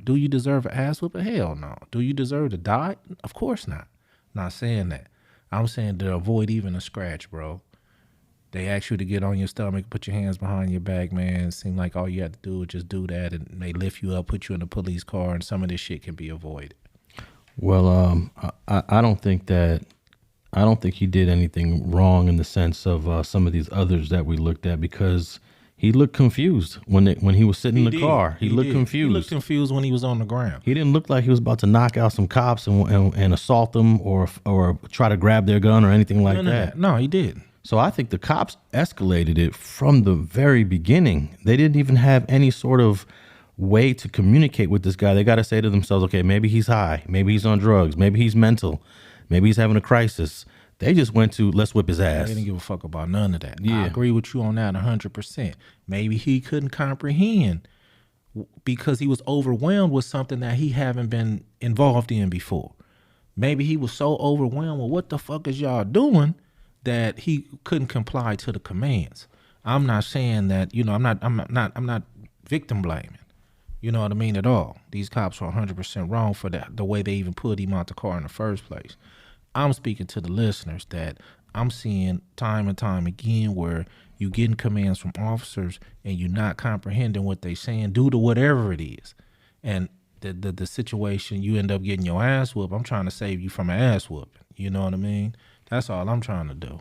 do you deserve an ass whooping? Hell no. Do you deserve to die? Of course not. Not saying that. I'm saying to avoid even a scratch, bro. They ask you to get on your stomach, put your hands behind your back, man. It seems like all you have to do is just do that, and they lift you up, put you in a police car, and some of this shit can be avoided. Well, I don't think he did anything wrong in the sense of some of these others that we looked at, because he looked confused when he was sitting in the car. He looked confused. He looked confused when he was on the ground. He didn't look like he was about to knock out some cops and assault them or try to grab their gun or anything like that. No, he didn't. So I think the cops escalated it from the very beginning. They didn't even have any sort of way to communicate with this guy. They got to say to themselves, okay, maybe he's high, maybe he's on drugs, maybe he's mental, maybe he's having a crisis. They just went to, let's whip his ass. They didn't give a fuck about none of that. Yeah. I agree with you on that 100%. Maybe he couldn't comprehend because he was overwhelmed with something that he haven't been involved in before. Maybe he was so overwhelmed with what the fuck is y'all doing that he couldn't comply to the commands. I'm not saying that, I'm not victim blaming. You know what I mean, at all. These cops are 100% wrong for that, the way they even put him out the car in the first place. I'm speaking to the listeners that I'm seeing time and time again where you getting commands from officers and you're not comprehending what they saying due to whatever it is. And the situation, you end up getting your ass whooped. I'm trying to save you from an ass whooping. You know what I mean? That's all I'm trying to do.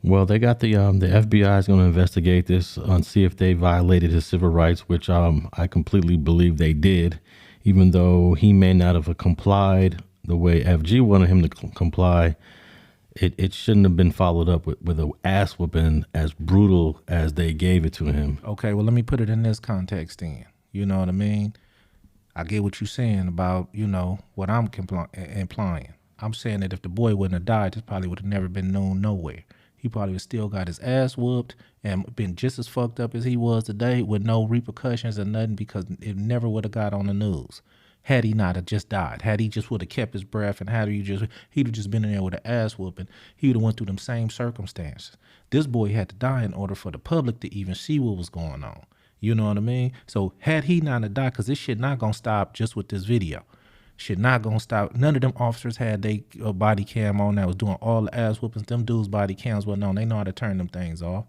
Well, they got the FBI is going to investigate this and see if they violated his civil rights, which I completely believe they did, even though he may not have complied the way FG wanted him to comply. It shouldn't have been followed up with an ass whooping as brutal as they gave it to him. Okay, well, let me put it in this context then. You know what I mean? I get what you're saying about, what I'm implying. I'm saying that if the boy wouldn't have died, this probably would have never been known nowhere. He probably would still got his ass whooped and been just as fucked up as he was today with no repercussions or nothing, because it never would have got on the news. Had he not have just died, had he just would have kept his breath, and he'd have just been in there with an ass whooping, he would have went through them same circumstances. This boy had to die in order for the public to even see what was going on. You know what I mean? So had he not have died, because this shit not gonna stop just with this video. Shit not gonna stop. None of them officers had they body cam on that was doing all the ass whoopings. Them dudes' body cams wasn't on. They know how to turn them things off.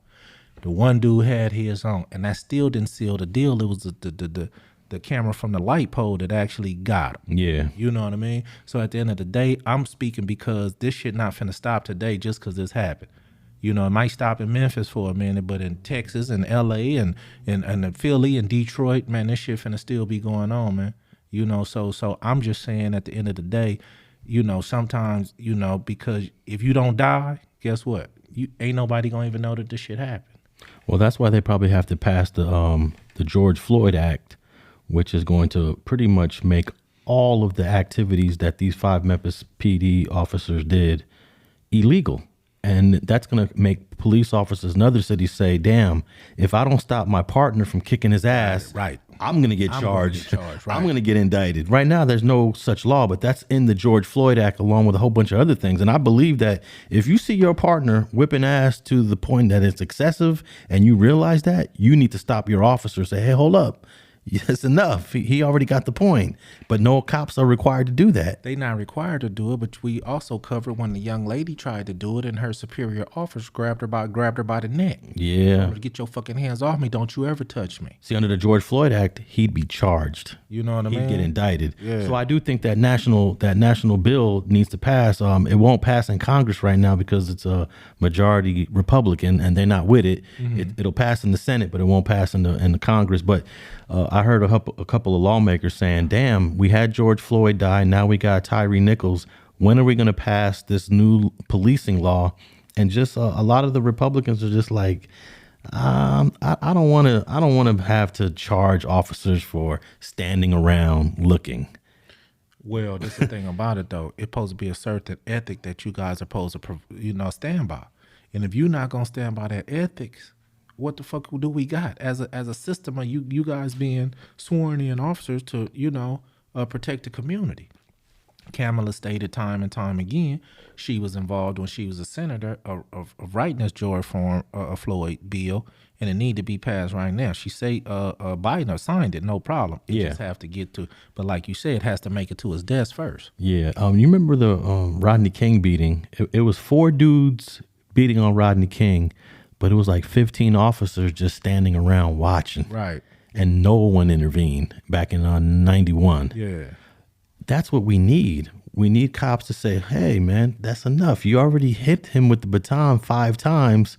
The one dude had his on, and that still didn't seal the deal. It was the camera from the light pole that actually got him. Yeah. You know what I mean? So at the end of the day, I'm speaking because this shit not finna stop today just because this happened. It might stop in Memphis for a minute, but in Texas and LA and Philly and Detroit, man, this shit finna still be going on, man. So I'm just saying at the end of the day, sometimes, because if you don't die, guess what? Ain't nobody gonna even know that this shit happened. Well, that's why they probably have to pass the George Floyd Act, which is going to pretty much make all of the activities that these 5 Memphis PD officers did illegal. And that's going to make police officers in other cities say, damn, if I don't stop my partner from kicking his ass, right. I'm going to get charged. Right. I'm going to get indicted. Right now, there's no such law, but that's in the George Floyd Act along with a whole bunch of other things. And I believe that if you see your partner whipping ass to the point that it's excessive and you realize that, you need to stop your officer and say, hey, hold up. It's enough. He already got the point. But no cops are required to do that. They not required to do it, but we also covered when the young lady tried to do it and her superior officer grabbed her by the neck. Yeah. Get your fucking hands off me. Don't you ever touch me. See, under the George Floyd Act, he'd be charged. You know what I mean? He'd get indicted. Yeah. So I do think that national bill needs to pass. It won't pass in Congress right now because it's a majority Republican and they're not with it. It'll pass in the Senate, but it won't pass in the Congress. But I heard a couple of lawmakers saying, damn, we had George Floyd die. Now we got Tyre Nichols. When are we going to pass this new policing law? And just a lot of the Republicans are just like, I don't want to have to charge officers for standing around looking. Well, that's the thing about it, though. It's supposed to be a certain ethic that you guys are supposed to, stand by. And if you're not going to stand by that ethics, what the fuck do we got as a system of you guys being sworn in officers to, protect the community? Kamala stated time and time again she was involved when she was a senator of writing this George Floyd bill, and it need to be passed right now. She say Biden signed it, no problem. It just have to get to, but like you said, it has to make it to his desk first. Yeah. You remember the Rodney King beating? It was 4 dudes beating on Rodney King, but it was like 15 officers just standing around watching. Right. And no one intervened back in 91. Yeah. That's what we need. We need cops to say, hey, man, that's enough. You already hit him with the baton 5 times.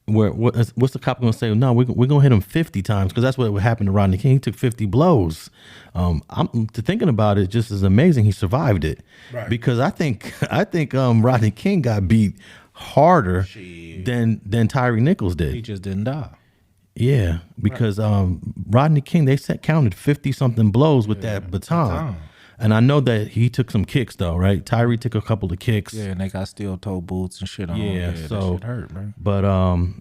What's the cop going to say? No, we're going to hit him 50 times because that's what happened to Rodney King. He took 50 blows. I'm thinking about it just as amazing he survived it. Right. Because I think Rodney King got beat harder than Tyre Nichols did. He just didn't die. Yeah, because Rodney King, they counted 50-something blows with that baton. And I know that he took some kicks though, right? Tyre took a couple of kicks. Yeah, and they got steel-toe boots and shit on. Yeah, so that shit hurt, man. But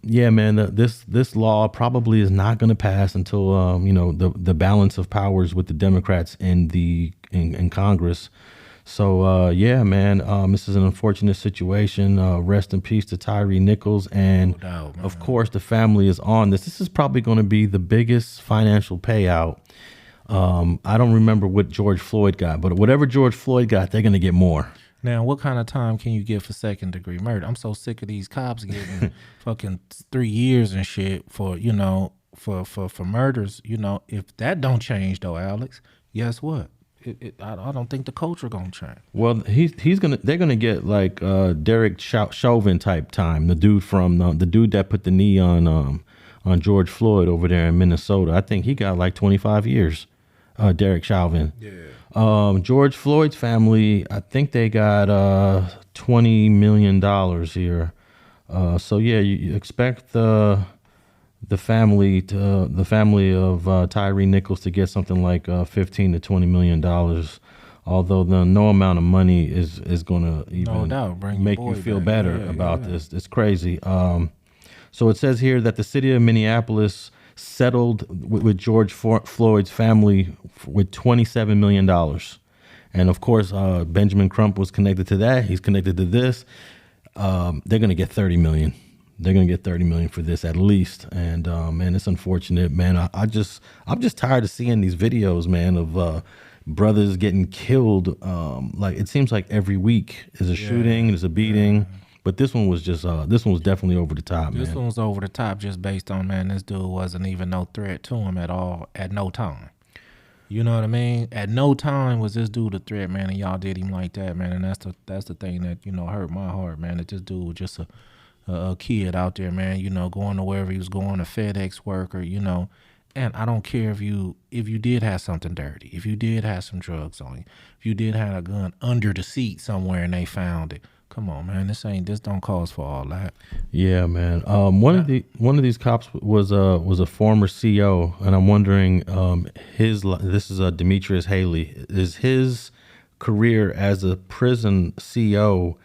yeah, man, this law probably is not going to pass until the balance of powers with the Democrats in Congress. So yeah, man, this is an unfortunate situation. Rest in peace to Tyre Nichols, and no doubt, of course the family is on this. This is probably going to be the biggest financial payout. I don't remember what George Floyd got, but whatever George Floyd got, they're going to get more. Now, what kind of time can you get for second-degree murder? I'm so sick of these cops getting fucking 3 years and shit for for murders. If that don't change though, Alex, guess what? I don't think the culture gonna change. Well, they're gonna get like Derek Chauvin type time. The dude that put the knee on George Floyd over there in Minnesota. I think he got like 25 years. Derek Chauvin. Yeah. George Floyd's family, I think they got $20 million here. So yeah, you expect the family of Tyre Nichols to get something like $15 to $20 million. Although no amount of money is going to even make you feel better about this. It's crazy. So it says here that the city of Minneapolis settled with George Floyd's family with $27 million. And of course, Benjamin Crump was connected to that. He's connected to this. They're going to get $30 million. They're going to get $30 million for this at least. And man, it's unfortunate, man. I'm just tired of seeing these videos, man, of brothers getting killed. Like it seems like every week is a shooting, there's a beating. Yeah. But this one was definitely over the top, man. This one was over the top just based on, man, this dude wasn't even no threat to him at all at no time. You know what I mean? At no time was this dude a threat, man, and y'all did him like that, man. And that's the thing that, hurt my heart, man, that this dude was just a kid out there, man, going to wherever he was going, a FedEx worker, and I don't care if you did have something dirty, if you did have some drugs on you, if you did have a gun under the seat somewhere and they found it. Come on, man. This don't cause for all that. Yeah, man. One of these cops was a former CO, and I'm wondering, this is Demetrius Haley. Is his career as a prison CO,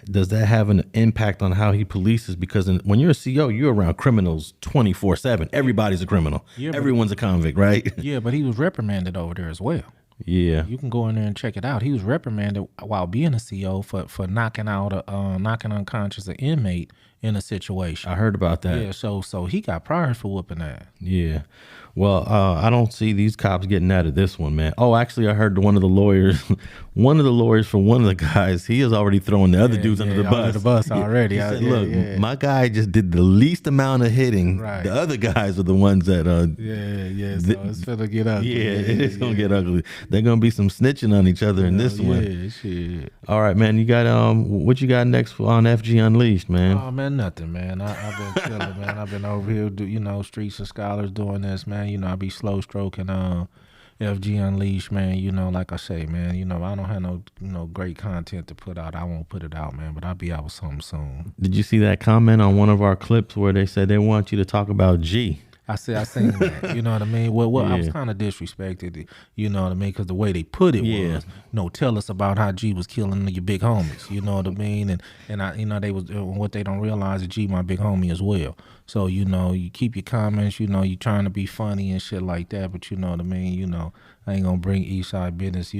does that have an impact on how he polices? Because when you're a CO, you're around criminals 24/7. Everybody's a criminal. Yeah, everyone's a convict, right? Yeah, but he was reprimanded over there as well. Yeah, you can go in there and check it out. He was reprimanded while being a CO for knocking unconscious an inmate in a situation. I heard about that. Yeah, so he got priors for whooping ass. Yeah. Well, I don't see these cops getting out of this one, man. Oh, actually, I heard one of the lawyers for one of the guys, he is already throwing the other dudes under the bus. Under the bus already. He said, look, my guy just did the least amount of hitting. Right. The other guys are the ones that So it's finna get ugly. Yeah, it's gonna get ugly. They're gonna be some snitching on each other in this one. Yeah, shit. All right, man. You got what you got next on FG Unleashed, man? Oh man, nothing, man. I've been chilling, man. I've been over here, Streets of Scholars doing this, man. I be slow stroking FG Unleashed, man. Like I say, man, I don't have no great content to put out. I won't put it out, man, but I'll be out with something soon. Did you see that comment on one of our clips where they said they want you to talk about G? I seen that. You know what I mean? Well, I was kind of disrespected, you know what I mean? Because the way they put it was, tell us about how G was killing your big homies. You know what I mean? And I, they was what they don't realize is G my big homie as well. So you keep your comments. You trying to be funny and shit like that, but you know what I mean. I ain't gonna bring Eastside business,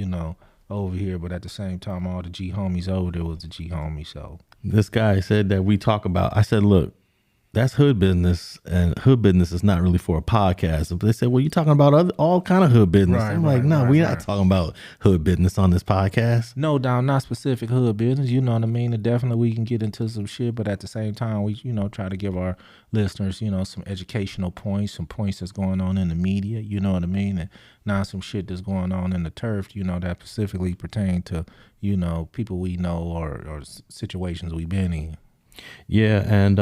over here. But at the same time, all the G homies over there was the G homies. So this guy said that we talk about. I said, look. That's hood business, and hood business is not really for a podcast. But they said, well, you're talking about all kind of hood business. I'm like, no, we're not talking about hood business on this podcast. No doubt, not specific hood business. You know what I mean? And definitely we can get into some shit, but at the same time, we, try to give our listeners, some educational points, some points that's going on in the media, you know what I mean? And now some shit that's going on in the turf, that specifically pertain to, people we know or situations we've been in. Yeah, and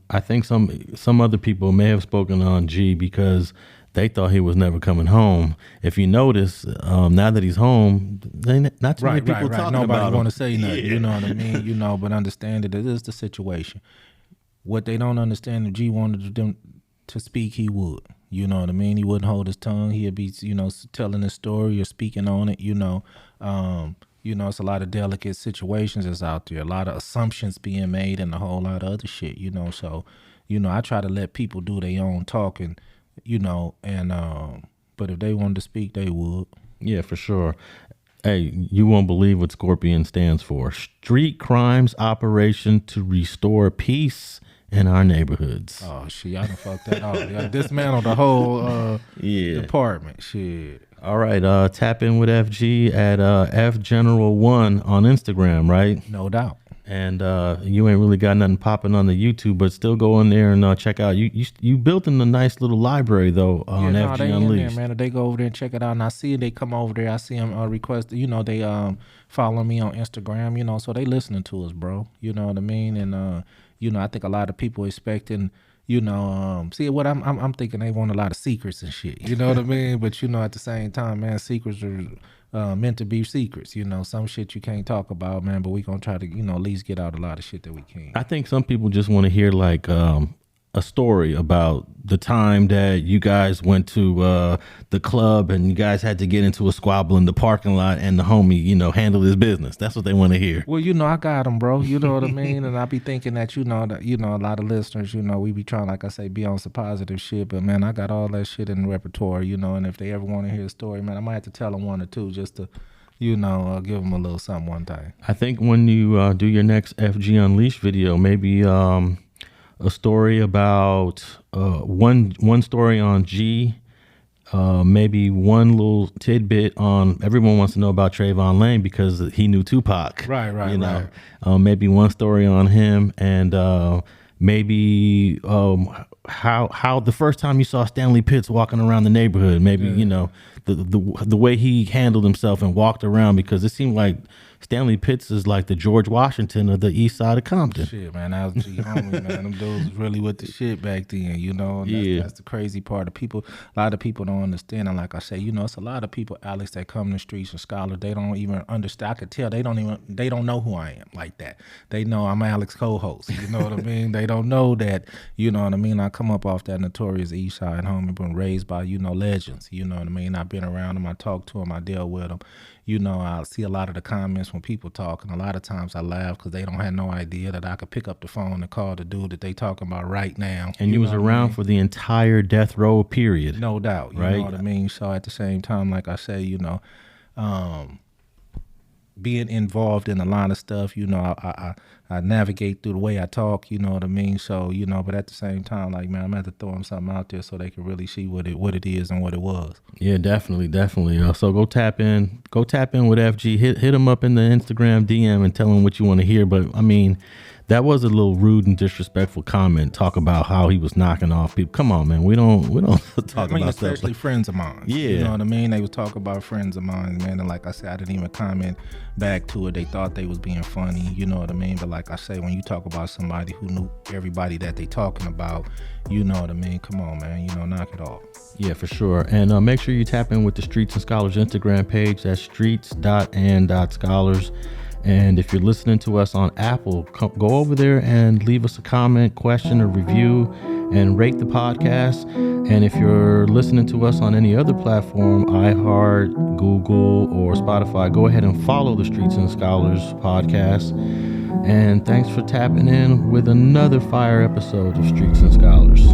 I think some other people may have spoken on G because they thought he was never coming home. If you notice, now that he's home, not too many people talking Nobody about him. want to say nothing. You know what I mean? But understand that it is the situation. What they don't understand, if G wanted them to speak, he would. You know what I mean? He wouldn't hold his tongue. He'd be, telling his story or speaking on it. It's a lot of delicate situations that's out there, a lot of assumptions being made and a whole lot of other shit, So, I try to let people do their own talking, but if they wanted to speak, they would. Yeah, for sure. Hey, you won't believe what Scorpion stands for. Street Crimes Operation to Restore Peace in Our Neighborhoods. Oh, shit, y'all done fucked that up. Y'all dismantled the whole department. Shit. All right, tap in with FG at FGeneral1 on Instagram, right? No doubt. And you ain't really got nothing popping on the YouTube, but still go in there and check out. You built in a nice little library though on FG they Unleashed. In there, man. They go over there and check it out, and I see they come over there. I see them request. They follow me on Instagram. So they listening to us, bro. You know what I mean? And I think a lot of people expecting. See what I'm thinking they want a lot of secrets and shit. You know what I mean? But at the same time, man, secrets are meant to be secrets. Some shit you can't talk about, man. But we gonna try to, at least get out a lot of shit that we can. I think some people just want to hear like a story about the time that you guys went to the club and you guys had to get into a squabble in the parking lot and the homie, handled his business. That's what they want to hear. Well, I got him, bro. You know what I mean? And I be thinking that, a lot of listeners, we be trying, like I say, be on some positive shit. But, man, I got all that shit in the repertoire, and if they ever want to hear a story, man, I might have to tell them one or two just to, give them a little something one time. I think when you do your next FG Unleashed video, maybe a story about one story on G, maybe one little tidbit on everyone wants to know about Trayvon Lane because he knew Tupac. Right. Maybe one story on him and maybe how the first time you saw Stanley Pitts walking around the neighborhood, maybe the way he handled himself and walked around, because it seemed like Stanley Pitts is like the George Washington of the east side of Compton. Shit, man, that was G homie, man. Them dudes was really with the shit back then, And that's the crazy part. A lot of people don't understand. And like I say, it's a lot of people, Alex, that come in the streets and scholars. They don't even understand. I could tell they don't know who I am like that. They know I'm Alex co-host. You know what I mean? They don't know that. You know what I mean? I come up off that notorious east side homie, been raised by legends. You know what I mean? I've been around them. I talk to them. I deal with them. I see a lot of the comments when people talk, and a lot of times I laugh because they don't have no idea that I could pick up the phone and call the dude that they talking about right now. And you was around for the entire death row period. No doubt. You know what I mean? So at the same time, like I say, being involved in a lot of stuff. You know, I navigate through the way I talk. You know what I mean? So, you know, but at the same time, like, man, I'm gonna have to throw them something out there so they can really see what it is and what it was. Yeah, definitely. So go tap in with FG. Hit him up in the Instagram DM and tell him what you want to hear. But I mean, that was a little rude and disrespectful comment. Talk about how he was knocking off people. Come on, man. We don't talk about stuff. Especially friends of mine. Yeah. You know what I mean? They was talking about friends of mine, man. And like I said, I didn't even comment back to it. They thought they was being funny. You know what I mean? But like I say, when you talk about somebody who knew everybody that they talking about, you know what I mean? Come on, man. You know, knock it off. Yeah, for sure. And make sure you tap in with the Streets and Scholars Instagram page. That's streets.and.scholars. And if you're listening to us on Apple, go over there and leave us a comment, question, or review, and rate the podcast. And if you're listening to us on any other platform, iHeart, Google, or Spotify, go ahead and follow the Streets and Scholars podcast. And thanks for tapping in with another fire episode of Streets and Scholars.